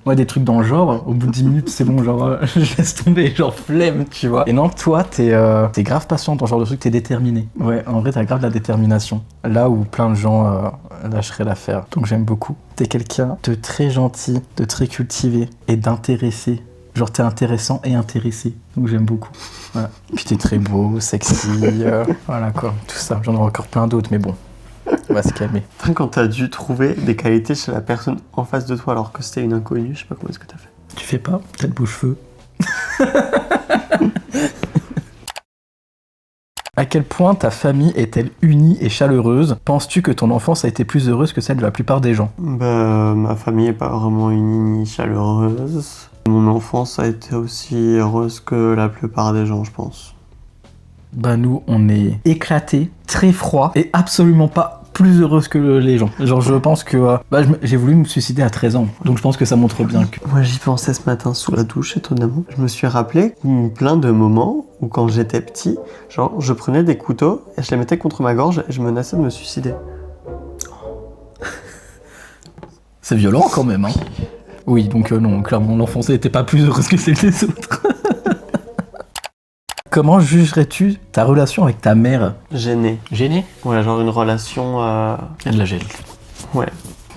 Ouais, des trucs dans le genre, au bout de 10 minutes, c'est bon, genre, je laisse tomber, genre, flemme, tu vois. Et non, toi, t'es grave patient dans ce genre de truc, t'es déterminé. Ouais, en vrai, t'as grave de la détermination. Là où plein de gens lâcheraient l'affaire. Donc, j'aime beaucoup. T'es quelqu'un de très gentil, de très cultivé et d'intéressé. Genre, t'es intéressant et intéressé. Donc, j'aime beaucoup. Voilà. Puis, t'es très beau, sexy, voilà, quoi. Tout ça. J'en aurai encore plein d'autres, mais bon. On va se calmer. Quand t'as dû trouver des qualités chez la personne en face de toi alors que c'était une inconnue, je sais pas comment est-ce que t'as fait. Tu fais pas tête bouche-feu. À quel point ta famille est-elle unie et chaleureuse? Penses-tu que ton enfance a été plus heureuse que celle de la plupart des gens? Bah, ma famille est pas vraiment unie ni chaleureuse. Mon enfance a été aussi heureuse que la plupart des gens, je pense. Bah nous, on est éclatés, très froid et absolument pas plus heureuse que les gens. Genre je pense que j'ai voulu me suicider à 13 ans, donc je pense que ça montre bien que... Moi j'y pensais ce matin sous la douche, étonnamment. Je me suis rappelé plein de moments où quand j'étais petit, genre je prenais des couteaux et je les mettais contre ma gorge et je menaçais de me suicider. C'est violent quand même, hein. Oui, donc non, clairement l'enfance n'était pas plus heureuse que celle des autres. Comment jugerais-tu ta relation avec ta mère? Gêné. Gênée? Ouais, genre une relation... Il y a de la gêne. Ouais.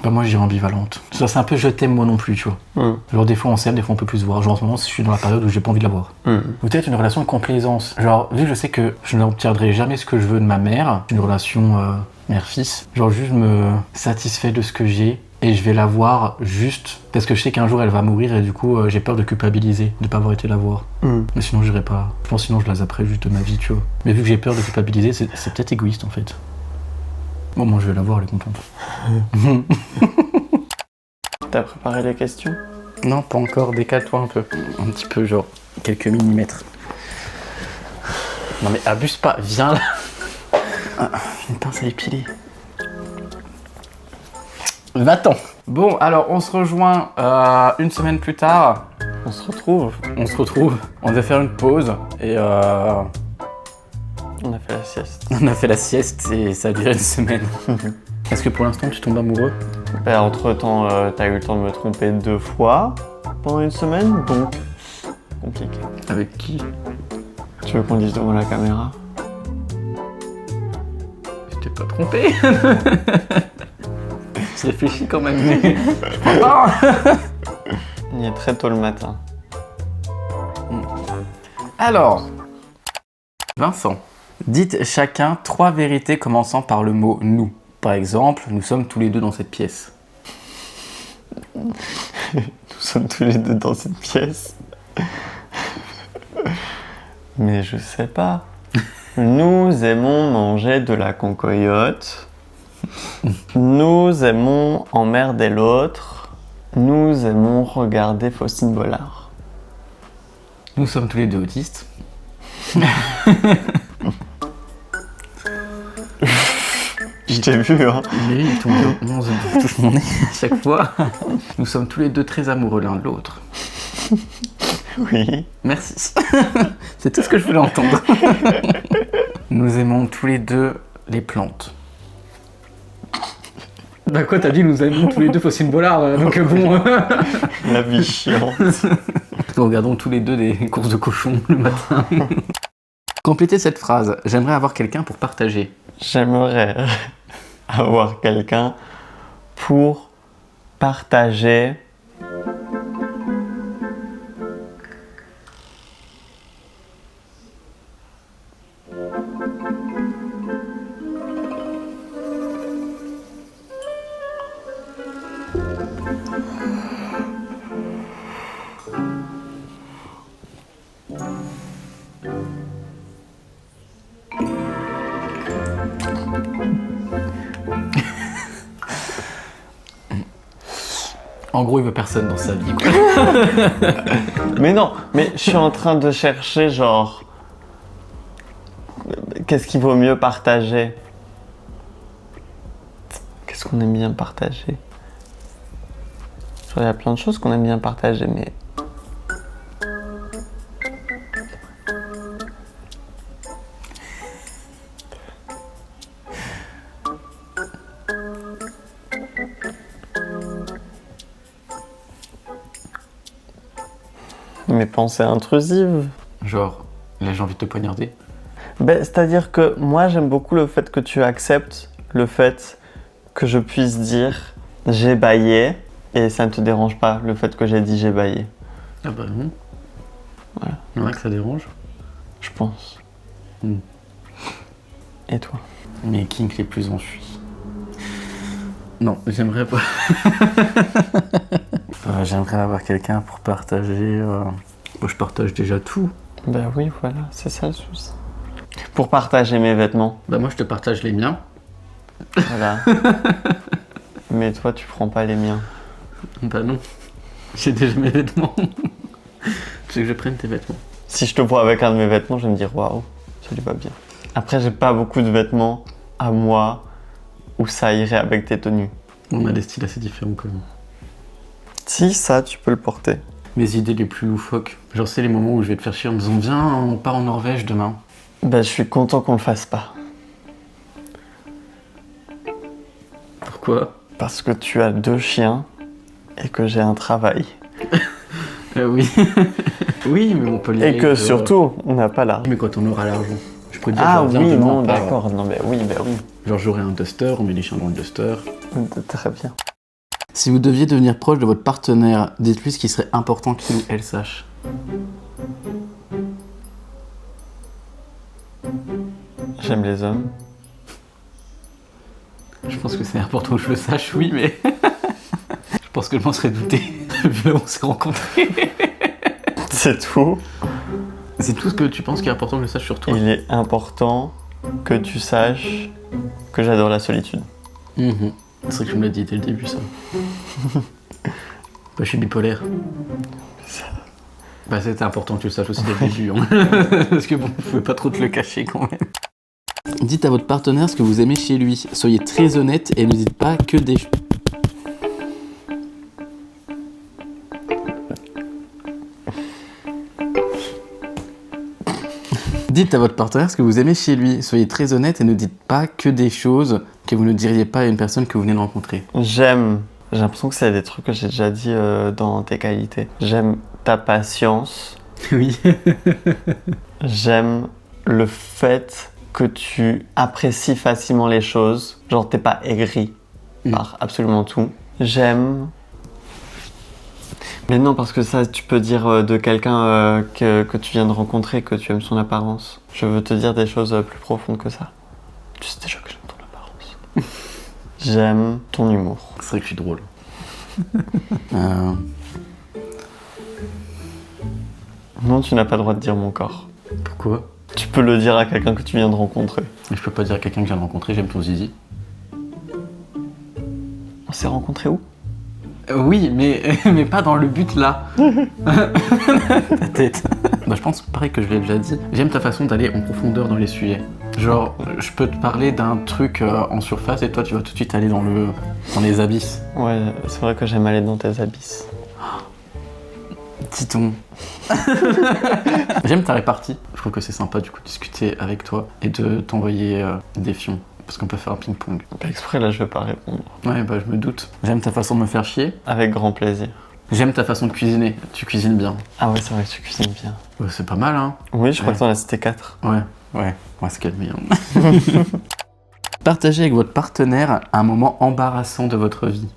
Bah moi, je dirais ambivalente. Ça, c'est un peu je t'aime moi non plus, tu vois. Genre des fois on s'aime, des fois on peut plus se voir. Genre en ce moment, je suis dans la période où j'ai pas envie de la voir. Ou peut-être une relation de complaisance. Genre, vu que je sais que je n'obtiendrai jamais ce que je veux de ma mère, une relation mère-fils, genre juste me satisfait de ce que j'ai. Et je vais la voir juste parce que je sais qu'un jour elle va mourir et du coup j'ai peur de culpabiliser, de pas avoir été la voir. Mais sinon j'irai pas. Je pense sinon je la zapperai juste de ma vie, tu vois. Mais vu que j'ai peur de culpabiliser, c'est peut-être égoïste en fait. Bon, moi je vais la voir, elle est contente. T'as préparé les questions? Non, pas encore, décale-toi un peu. Un petit peu, genre quelques millimètres. Non mais abuse pas, viens là. Une pince à épiler. Va-t'en. Bon, alors on se rejoint une semaine plus tard. On se retrouve. On devait faire une pause et On a fait la sieste. on a fait la sieste et ça a duré une semaine. Est-ce que pour l'instant tu tombes amoureux? Bah, entre-temps, t'as eu le temps de me tromper 2 fois pendant une semaine, donc compliqué. Avec qui? Tu veux qu'on dise devant la caméra? Je t'ai pas trompé. Je réfléchis quand même, mais je crois pas. Il est très tôt le matin. Alors, Vincent, dites chacun 3 vérités commençant par le mot « nous ». Par exemple, nous sommes tous les deux dans cette pièce. Nous sommes tous les deux dans cette pièce. Mais je sais pas. Nous aimons manger de la concoyote. Nous aimons emmerder l'autre. Nous aimons regarder Faustine Bollard. Nous sommes tous les deux autistes. Je t'ai vu, hein. Oui, il tombe 11, touche mon nez à chaque fois. Nous sommes tous les deux très amoureux l'un de l'autre. Oui. Merci. C'est tout ce que je voulais entendre. Nous aimons tous les deux les plantes. Bah quoi, t'as dit nous aimons tous les deux Faustine Bollard, donc bon... La vie chiante. Nous regardons tous les deux des courses de cochons le matin. Complétez cette phrase. J'aimerais avoir quelqu'un pour partager. J'aimerais avoir quelqu'un pour partager. En gros, il veut personne dans sa vie, quoi. Mais non, mais je suis en train de chercher, genre... Qu'est-ce qu'il vaut mieux partager? Qu'est-ce qu'on aime bien partager? Genre, il y a plein de choses qu'on aime bien partager, mais... Mes pensées intrusives. Genre, là, j'ai envie de te poignarder. Ben, c'est-à-dire que moi, j'aime beaucoup le fait que tu acceptes le fait que je puisse dire j'ai baillé et ça ne te dérange pas le fait que j'ai dit j'ai baillé. Ah bah non. Voilà. Il y en a que ça dérange. Je pense. Hmm. Et toi? Mais kink les plus enfuis. Non, j'aimerais pas. J'aimerais avoir quelqu'un pour partager. Moi, je partage déjà tout. Ben oui, voilà, c'est ça le souci. Pour partager mes vêtements. Bah, moi, je te partage les miens. Voilà. Mais toi, tu prends pas les miens. Bah non. J'ai déjà mes vêtements. Tu veux que je prenne tes vêtements? Si je te vois avec un de mes vêtements, je vais me dire waouh, ça lui va bien. Après, j'ai pas beaucoup de vêtements à moi où ça irait avec tes tenues. On a des styles assez différents quand même. Si, ça, tu peux le porter. Mes idées les plus loufoques. Genre, c'est les moments où je vais te faire chier en me disant viens, on part en Norvège demain. Ben, je suis content qu'on le fasse pas. Pourquoi? Parce que tu as 2 chiens et que j'ai un travail. Oui. Oui, mais on peut les Et que surtout, on n'a pas l'argent. Mais quand on aura l'argent. Je peux te dire, Ah genre, viens oui, demain, non, on part. d'accord. Non, mais oui, ben oui. Genre, j'aurai un duster, on met les chiens dans le duster. Très bien. Si vous deviez devenir proche de votre partenaire, dites-lui ce qui serait important qu'il ou elle sache. J'aime les hommes. Je pense que c'est important que je le sache, oui, mais... je pense que je m'en serais douté, vu là où on s'est rencontrés. C'est tout. C'est tout ce que tu penses qui est important que je sache sur toi. Il est important que tu saches que j'adore la solitude. Mhm. C'est vrai que tu me l'as dit dès le début, ça. Bah, je suis bipolaire. Bah, c'était important que tu le saches aussi dès le début. Hein. Parce que bon, vous pouvez pas trop te le cacher quand même. Dites à votre partenaire ce que vous aimez chez lui. Soyez très honnête et ne dites pas que des... Dites à votre partenaire ce que vous aimez chez lui. Soyez très honnête et ne dites pas que des choses que vous ne diriez pas à une personne que vous venez de rencontrer. J'aime. J'ai l'impression que c'est des trucs que j'ai déjà dit dans tes qualités. J'aime ta patience. Oui. J'aime le fait que tu apprécies facilement les choses. Genre, t'es pas aigri par absolument tout. J'aime... Mais non, parce que ça, tu peux dire de quelqu'un que tu viens de rencontrer que tu aimes son apparence. Je veux te dire des choses plus profondes que ça. Tu sais déjà que j'aime ton apparence. J'aime ton humour. C'est vrai que je suis drôle. Non, tu n'as pas le droit de dire mon corps. Pourquoi? Tu peux le dire à quelqu'un que tu viens de rencontrer. Je peux pas dire à quelqu'un que je viens de rencontrer, j'aime ton zizi. On s'est rencontrés où? Oui, mais pas dans le but là. Ta tête. Bah, je pense, pareil que je l'ai déjà dit, j'aime ta façon d'aller en profondeur dans les sujets. Genre, je peux te parler d'un truc en surface et toi tu vas tout de suite aller dans les abysses. Ouais, c'est vrai que j'aime aller dans tes abysses. Dit-on. J'aime ta répartie. Je trouve que c'est sympa du coup de discuter avec toi et de t'envoyer des fions. Parce qu'on peut faire un ping-pong. Pas exprès, là, je vais pas répondre. Ouais, bah je me doute. J'aime ta façon de me faire chier. Avec grand plaisir. J'aime ta façon de cuisiner. Tu cuisines bien. Ah ouais, c'est vrai que tu cuisines bien. Ouais, c'est pas mal, hein. Oui, je crois Ouais. que t'en as cité 4. Ouais, on va se calmer. Partagez avec votre partenaire un moment embarrassant de votre vie.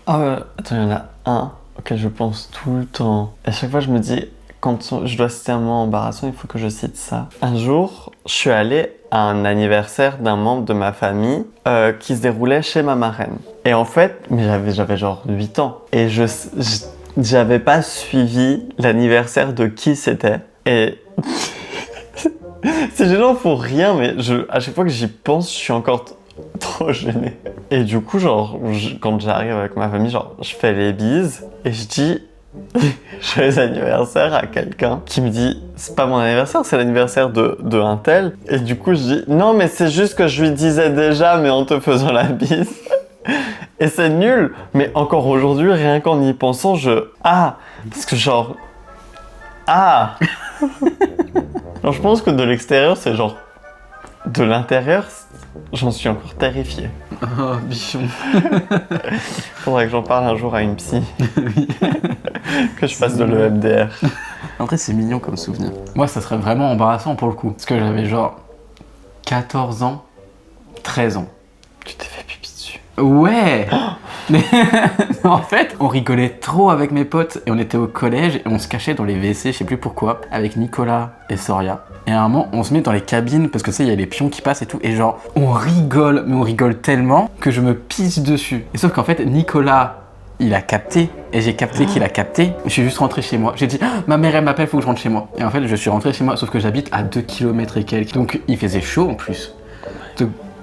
Attends, il y en a un auquel je pense tout le temps. À chaque fois, je me dis, quand je dois citer un moment embarrassant, il faut que je cite ça. Un jour, je suis allé à un anniversaire d'un membre de ma famille qui se déroulait chez ma marraine. Et en fait, mais j'avais genre 8 ans. Et j'avais pas suivi l'anniversaire de qui c'était. Et c'est gênant pour rien, mais à chaque fois que j'y pense, je suis encore trop gêné. Et du coup, genre, quand j'arrive avec ma famille, genre, je fais les bises et je dis joyeux anniversaire à quelqu'un qui me dit c'est pas mon anniversaire, c'est l'anniversaire de un tel. Et du coup, je dis non, mais c'est juste que je lui disais déjà, mais en te faisant la bise. Et c'est nul, mais encore aujourd'hui, rien qu'en y pensant, parce que genre, genre, je pense que de l'extérieur, c'est genre, de l'intérieur, j'en suis encore terrifié. Oh, bichon. Faudrait que j'en parle un jour à une psy. Que je fasse de l'EMDR. En vrai, c'est mignon comme souvenir. Moi, ça serait vraiment embarrassant pour le coup. Parce que j'avais genre 14 ans, 13 ans. Tu t'es fait pipi dessus. Ouais. Mais en fait, on rigolait trop avec mes potes et on était au collège et on se cachait dans les WC, je sais plus pourquoi, avec Nicolas et Soria. Et à un moment, on se met dans les cabines parce que tu sais, il y a les pions qui passent et tout. Et genre, on rigole, mais on rigole tellement que je me pisse dessus. Et sauf qu'en fait, Nicolas, il a capté et j'ai capté qu'il a capté. Je suis juste rentré chez moi. J'ai dit, ma mère elle m'appelle, faut que je rentre chez moi. Et en fait, je suis rentré chez moi, sauf que j'habite à 2 km et quelques. Donc il faisait chaud en plus.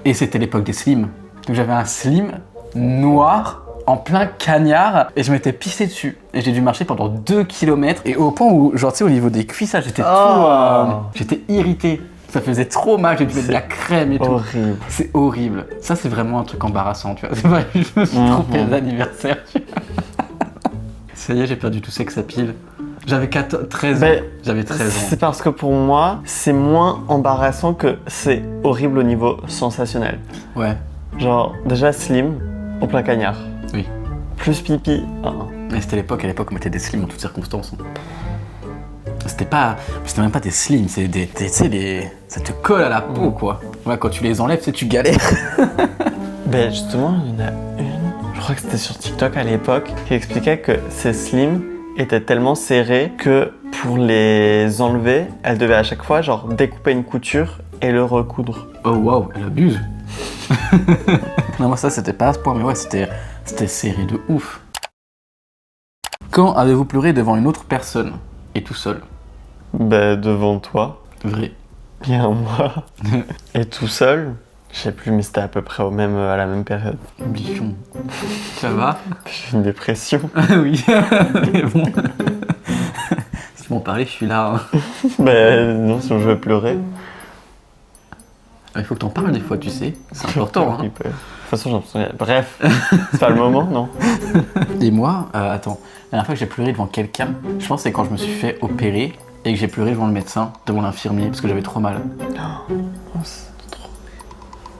Et c'était l'époque des slims. Donc j'avais un slim noir en plein cagnard et je m'étais pissé dessus. Et j'ai dû marcher pendant 2 km et au point où, genre tu sais, au niveau des cuisses, j'étais j'étais irrité. Ça faisait trop mal, j'ai dû mettre de la crème et tout. Horrible. C'est horrible. Ça, c'est vraiment un truc embarrassant, tu vois. C'est vrai, je me suis trompé d'anniversaire. Ça y est, j'ai perdu tout sexe à pile. J'avais 13 ans. J'avais 13 ans. C'est parce que pour moi, c'est moins embarrassant que c'est horrible au niveau sensationnel. Ouais. Genre, déjà slim, en plein cagnard. Oui. Plus pipi. Mais c'était l'époque, à l'époque, on mettait des slims en toutes circonstances. C'était même pas des slims, c'est tu sais, ça te colle à la peau, quoi. Ouais, quand tu les enlèves, tu galères. Ben justement, il y en a une, je crois que c'était sur TikTok à l'époque, qui expliquait que ces slims étaient tellement serrés que pour les enlever, elle devait à chaque fois genre découper une couture et le recoudre. Oh waouh, elle abuse. Non, moi ça c'était pas à ce point, mais ouais, c'était serré de ouf. Quand avez-vous pleuré devant une autre personne et tout seul? Ben devant toi, Vrai. bien moi, et tout seul, je sais plus, mais c'était à peu près à la même période. Bichon. Ça va? J'ai une dépression. Oui. Mais bon. Si tu m'en parlais, je suis là. Hein. Ben non, sinon je vais pleurer. Il faut que t'en parles des fois, tu sais. C'est important. Hein. De toute façon, j'ai l'impression. Bref, c'est pas le moment, non? Et moi, attends, la dernière fois que j'ai pleuré devant quelqu'un, je pense que c'est quand je me suis fait opérer et que j'ai pleuré devant le médecin, devant l'infirmier, parce que j'avais trop mal. Oh, c'est trop.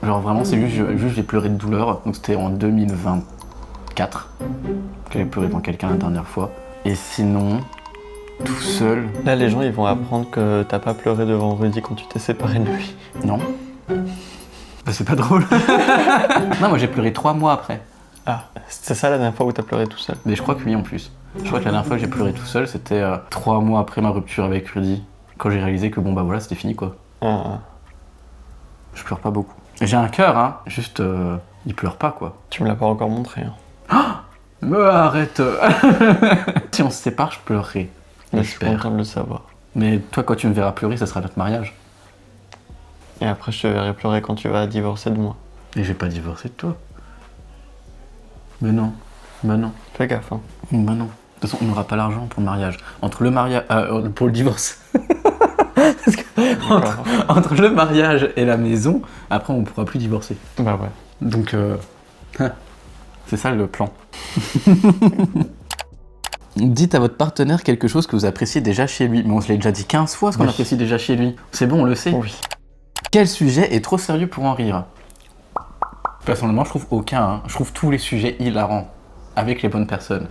Genre vraiment, c'est juste j'ai pleuré de douleur. Donc c'était en 2024 que j'ai pleuré devant quelqu'un la dernière fois. Et sinon, tout seul, Là, les gens, ils vont apprendre que t'as pas pleuré devant Rudy quand tu t'es séparé de lui. non. Bah, c'est pas drôle. Non, moi j'ai pleuré 3 mois après. Ah, c'est ça la dernière fois où t'as pleuré tout seul? Mais je crois que oui en plus. Je crois que la dernière fois que j'ai pleuré tout seul, c'était 3 mois après ma rupture avec Rudy. Quand j'ai réalisé que bon bah voilà, c'était fini quoi. Ah, Je pleure pas beaucoup. J'ai un cœur, hein. Juste, il pleure pas quoi. tu me l'as pas encore montré. Hein. Mais arrête. Si on se sépare, je pleurerai. Mais je suis pas en J'espère. train de le savoir. Mais toi, quand tu me verras pleurer, ça sera notre mariage. Et après, je te verrai pleurer quand tu vas divorcer de moi. Et je vais pas divorcer de toi. Mais non. Bah non. Fais gaffe, hein. Bah non. De toute façon, on n'aura pas l'argent pour le mariage. Entre le mariage... pour le divorce. Parce que entre le mariage et la maison, après, on pourra plus divorcer. Bah ouais. Donc, c'est ça le plan. Dites à votre partenaire quelque chose que vous appréciez déjà chez lui. Mais on se l'a déjà dit 15 fois ce qu'on Oui. apprécie déjà chez lui. C'est bon, on le sait. Oui. Quel sujet est trop sérieux pour en rire? Personnellement, je trouve aucun. Hein. Je trouve tous les sujets hilarants avec les bonnes personnes.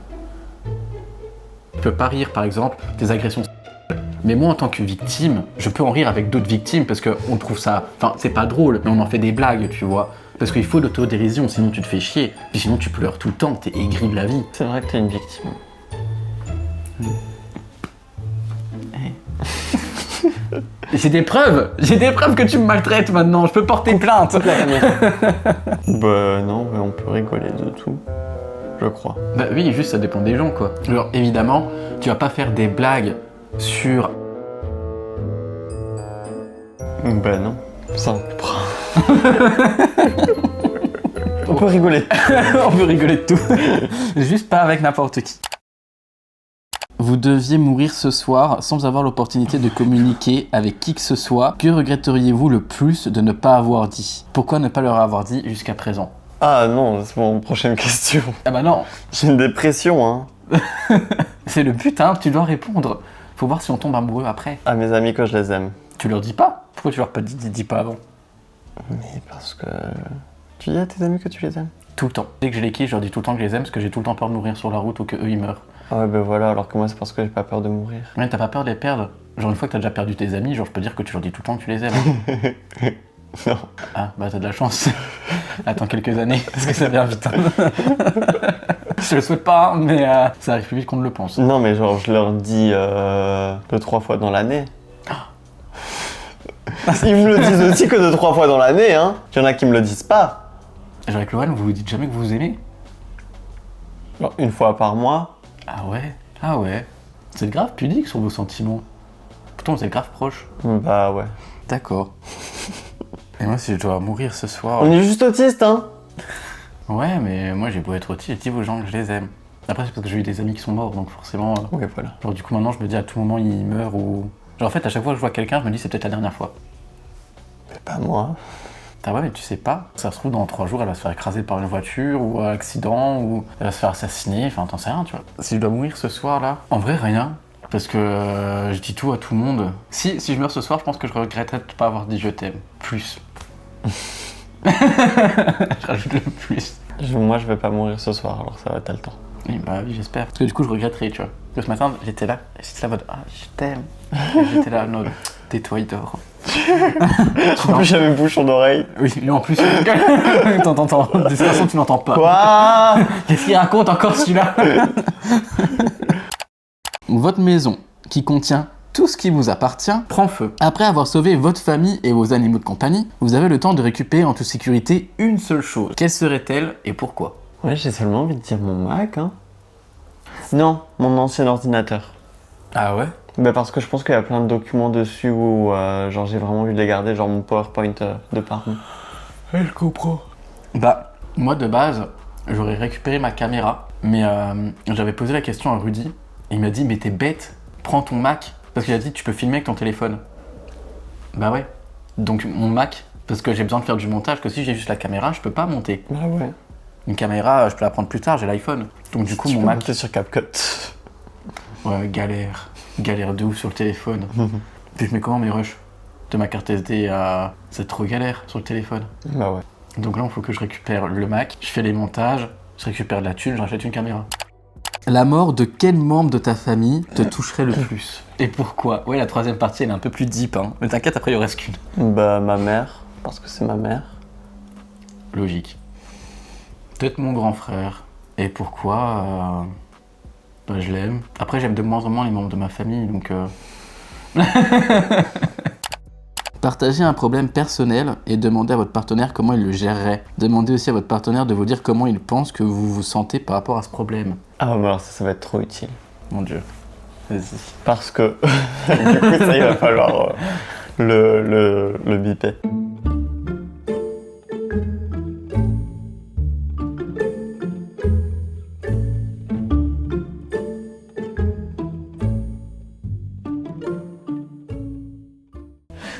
Je peux pas rire, par exemple, des agressions sexuelles. Mais moi, en tant que victime, je peux en rire avec d'autres victimes parce qu'on trouve ça... Enfin, c'est pas drôle, mais on en fait des blagues, tu vois. Parce qu'il faut l'autodérision, sinon tu te fais chier. Puis sinon, tu pleures tout le temps, t'es aigri de la vie. C'est vrai que t'es une victime. J'ai des preuves que tu me maltraites maintenant, je peux porter plainte. Bah non, mais on peut rigoler de tout. Je crois. Bah oui, juste ça dépend des gens quoi. Alors évidemment, tu vas pas faire des blagues sur... Bah non. Ça on comprend. On peut rigoler. On peut rigoler de tout. Juste pas avec n'importe qui. Vous deviez mourir ce soir sans avoir l'opportunité de communiquer avec qui que ce soit. Que regretteriez-vous le plus de ne pas avoir dit? Pourquoi ne pas leur avoir dit jusqu'à présent? Ah non, c'est mon prochaine question. Ah bah non. J'ai une dépression, hein. C'est le but, hein, tu dois répondre. Faut voir si on tombe amoureux après. À mes amis que je les aime. Tu leur dis pas? Pourquoi tu leur pas dis pas avant? Mais parce que... Tu dis à tes amis que tu les aimes? Tout le temps. Dès que je les kiffe, je leur dis tout le temps que je les aime parce que j'ai tout le temps peur de mourir sur la route ou que eux ils meurent. Ah ouais, ben voilà, alors que moi c'est parce que j'ai pas peur de mourir. Mais t'as pas peur de les perdre? Genre une fois que t'as déjà perdu tes amis, genre je peux dire que tu leur dis tout le temps que tu les aimes. Hein. Non. Ah bah t'as de la chance. Attends quelques années, parce que ça vient vite. Hein. Je le souhaite pas, hein, mais ça arrive plus vite qu'on ne le pense. Non mais genre je leur dis 2-3 fois dans l'année. Ils me le disent aussi que 2-3 fois dans l'année, hein. Il y en a qui me le disent pas. Genre avec Laurent, vous vous dites jamais que vous vous aimez? Genre, une fois par mois. Ah ouais? Ah ouais. C'est grave pudique sur vos sentiments. Pourtant vous êtes grave proches. Bah ouais. D'accord. Et moi si je dois mourir ce soir... On est juste autistes, hein. Ouais mais moi j'ai beau être autiste, je dis aux gens que je les aime. Après c'est parce que j'ai eu des amis qui sont morts, donc forcément... Oui, voilà. Genre du coup maintenant je me dis à tout moment ils meurent ou... Genre en fait à chaque fois que je vois quelqu'un, je me dis c'est peut-être la dernière fois. Mais pas moi. Ah ouais mais tu sais pas, ça se trouve dans 3 jours elle va se faire écraser par une voiture ou un accident ou elle va se faire assassiner, enfin t'en sais rien tu vois. Si je dois mourir ce soir là, en vrai rien. Parce que je dis tout à tout le monde. Si je meurs ce soir, je pense que je regretterais de ne pas avoir dit je t'aime. Plus. Je rajoute le plus. Moi je vais pas mourir ce soir, alors ça va, t'as le temps. Oui, bah oui, j'espère. Parce que du coup, je regretterai, tu vois. Parce que ce matin, j'étais là en mode ah, je t'aime. Et j'étais là en mode tais-toi, il dort. En plus j'avais bouche en oreille. Oui, lui en plus, t'entends. De toute façon, tu n'entends pas. Quoi? Qu'est-ce qu'il raconte encore celui-là? Votre maison, qui contient tout ce qui vous appartient, prend feu. Après avoir sauvé votre famille et vos animaux de compagnie, vous avez le temps de récupérer en toute sécurité une seule chose. Quelle serait-elle et pourquoi? Ouais, j'ai seulement envie de dire mon Mac, hein. Non, mon ancien ordinateur. Ah ouais? Bah parce que je pense qu'il y a plein de documents dessus où genre j'ai vraiment envie de les garder, genre mon PowerPoint de parents. Ouais, je comprends. Bah, moi de base, j'aurais récupéré ma caméra, mais j'avais posé la question à Rudy, et il m'a dit mais t'es bête, prends ton Mac, parce qu'il a dit tu peux filmer avec ton téléphone. Bah ouais. Donc mon Mac, parce que j'ai besoin de faire du montage, que si j'ai juste la caméra, je peux pas monter. Bah ouais. Une caméra, je peux la prendre plus tard, j'ai l'iPhone. Donc du coup Tu mon peux Mac... monter sur CapCut. Ouais, galère. Galère de ouf sur le téléphone. Puis je mets comment mes rushs de ma carte SD à... C'est trop galère sur le téléphone. Bah ouais. Donc là, il faut que je récupère le Mac, je fais les montages, je récupère de la thune, je rachète une caméra. La mort de quel membre de ta famille te toucherait le plus? Et pourquoi? Ouais, la troisième partie, elle est un peu plus deep, hein. Mais t'inquiète, après, il en reste qu'une. Bah ma mère, parce que c'est ma mère. Logique. Peut-être mon grand frère. Et pourquoi? Bah, je l'aime. Après, j'aime de moins en moins les membres de ma famille, donc... Partagez un problème personnel et demandez à votre partenaire comment il le gérerait. Demandez aussi à votre partenaire de vous dire comment il pense que vous vous sentez par rapport à ce problème. Ah bah alors ça va être trop utile. Mon Dieu. Vas-y. Parce que du coup ça il va falloir le biper.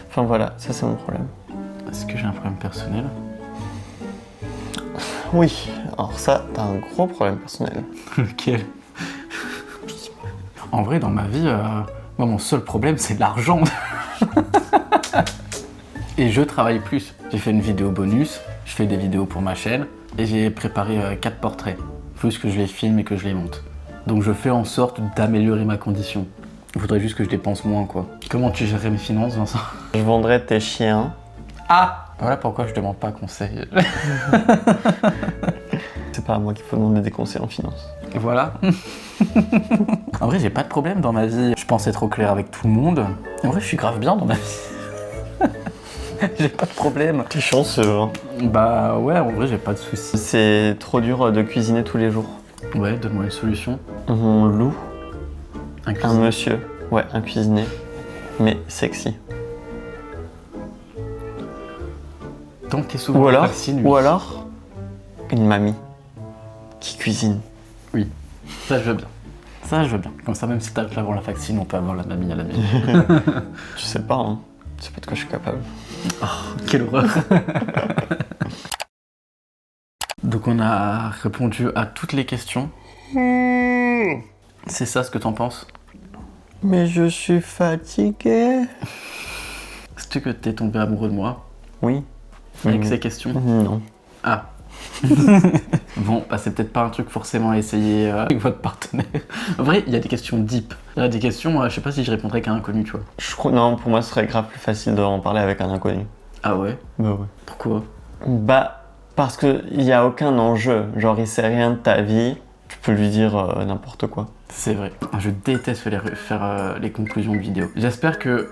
Enfin voilà, ça c'est mon problème. Est-ce que j'ai un problème personnel? Oui, alors ça, t'as un gros problème personnel. Lequel? En vrai, dans ma vie, moi, mon seul problème, c'est l'argent. Et je travaille plus. J'ai fait une vidéo bonus, je fais des vidéos pour ma chaîne, et j'ai préparé 4 portraits, plus que je les filme et que je les monte. Donc je fais en sorte d'améliorer ma condition. Il faudrait juste que je dépense moins, quoi. Comment tu gérerais mes finances, Vincent? Je vendrais tes chiens. Ah! Voilà pourquoi je demande pas conseil. C'est pas à moi qu'il faut demander des conseils en finance. Voilà. En vrai, j'ai pas de problème dans ma vie. Je pense être au clair avec tout le monde. En vrai, je suis grave bien dans ma vie. J'ai pas de problème. T'es chanceux, hein. Bah ouais, en vrai, j'ai pas de soucis. C'est trop dur de cuisiner tous les jours. Ouais, donne-moi une solution. On loue Un un cuisinier. monsieur, ouais, un cuisinier, mais sexy. Tant que t'es souvent Ou alors, vaccine, ou alors, une mamie qui cuisine. Oui, ça je veux bien. Ça je veux bien. Comme ça, même si t'arrives à avoir la vaccine, on peut avoir la mamie à la maison. Je sais pas, hein. Je sais pas de quoi je suis capable. Oh, quelle horreur. Donc on a répondu à toutes les questions. C'est ça ce que t'en penses? Mais je suis fatiguée. Sais-tu que t'es tombé amoureux de moi Oui. avec ces questions? Non. Ah. Bon, bah c'est peut-être pas un truc forcément à essayer avec votre partenaire. En vrai, il y a des questions deep. Il y a des questions, je sais pas si je répondrais qu'à un inconnu, tu vois. Je crois, non, pour moi, ce serait grave plus facile d'en parler avec un inconnu. Ah ouais? Bah ouais. Pourquoi? Bah, parce qu'il n'y a aucun enjeu. Genre, il sait rien de ta vie. Tu peux lui dire n'importe quoi. C'est vrai. Je déteste faire les conclusions de vidéo. J'espère que...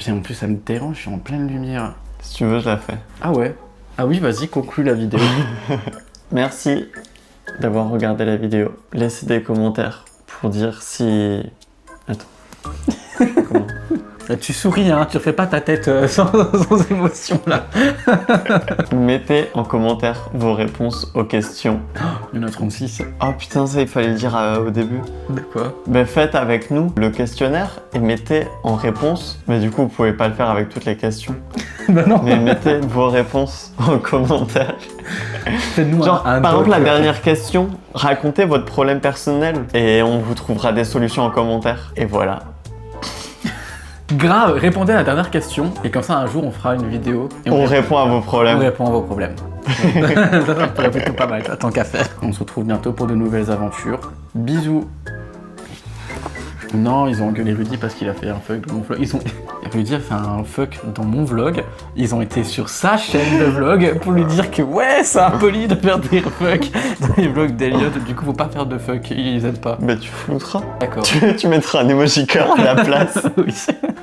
En plus, ça me dérange, je suis en pleine lumière. Si tu veux, je la fais. Ah ouais? Ah oui, vas-y, conclue la vidéo. Merci d'avoir regardé la vidéo. Laissez des commentaires pour dire si... Attends. Comment ? Tu souris, hein, tu refais pas ta tête sans émotion, là. Mettez en commentaire vos réponses aux questions. Il y en a 36. Oh putain, ça il fallait le dire au début. De quoi? Ben faites avec nous le questionnaire et mettez en réponse. Mais du coup, vous pouvez pas le faire avec toutes les questions. Bah non. Mais mettez vos réponses en commentaire. Faites-nous Genre, un par doc, exemple, la dernière question, racontez votre problème personnel et on vous trouvera des solutions en commentaire. Et voilà. Grave, répondez à la dernière question et comme ça un jour on fera une vidéo et On répond à vos on problèmes. répond à vos problèmes. Ça pourrait plutôt pas mal, tant qu'à faire. On se retrouve bientôt pour de nouvelles aventures. Bisous. Non, ils ont engueulé Rudy parce qu'il a fait un fuck dans mon vlog. Rudy a fait un fuck dans mon vlog. Ils ont été sur sa chaîne de vlog pour lui dire que ouais, c'est impoli de faire des fuck dans les vlogs d'Eliott. Du coup, faut pas faire de fuck, ils les aiment pas. Bah tu flouteras. D'accord. Tu mettras un emoji cœur à la place. Oui.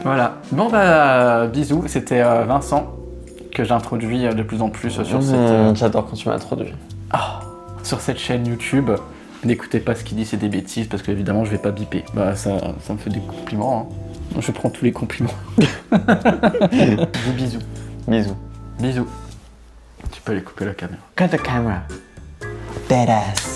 Voilà. Bon bah, bisous. C'était Vincent que j'introduis de plus en plus sur J'adore quand tu m'introduis. sur cette chaîne YouTube. N'écoutez pas ce qu'il dit, c'est des bêtises parce que évidemment je vais pas biper. Bah ça me fait des compliments. Hein. Je prends tous les compliments. Bisous. Bisous. Bisous. Tu peux aller couper la caméra. Cut the camera. Deadass.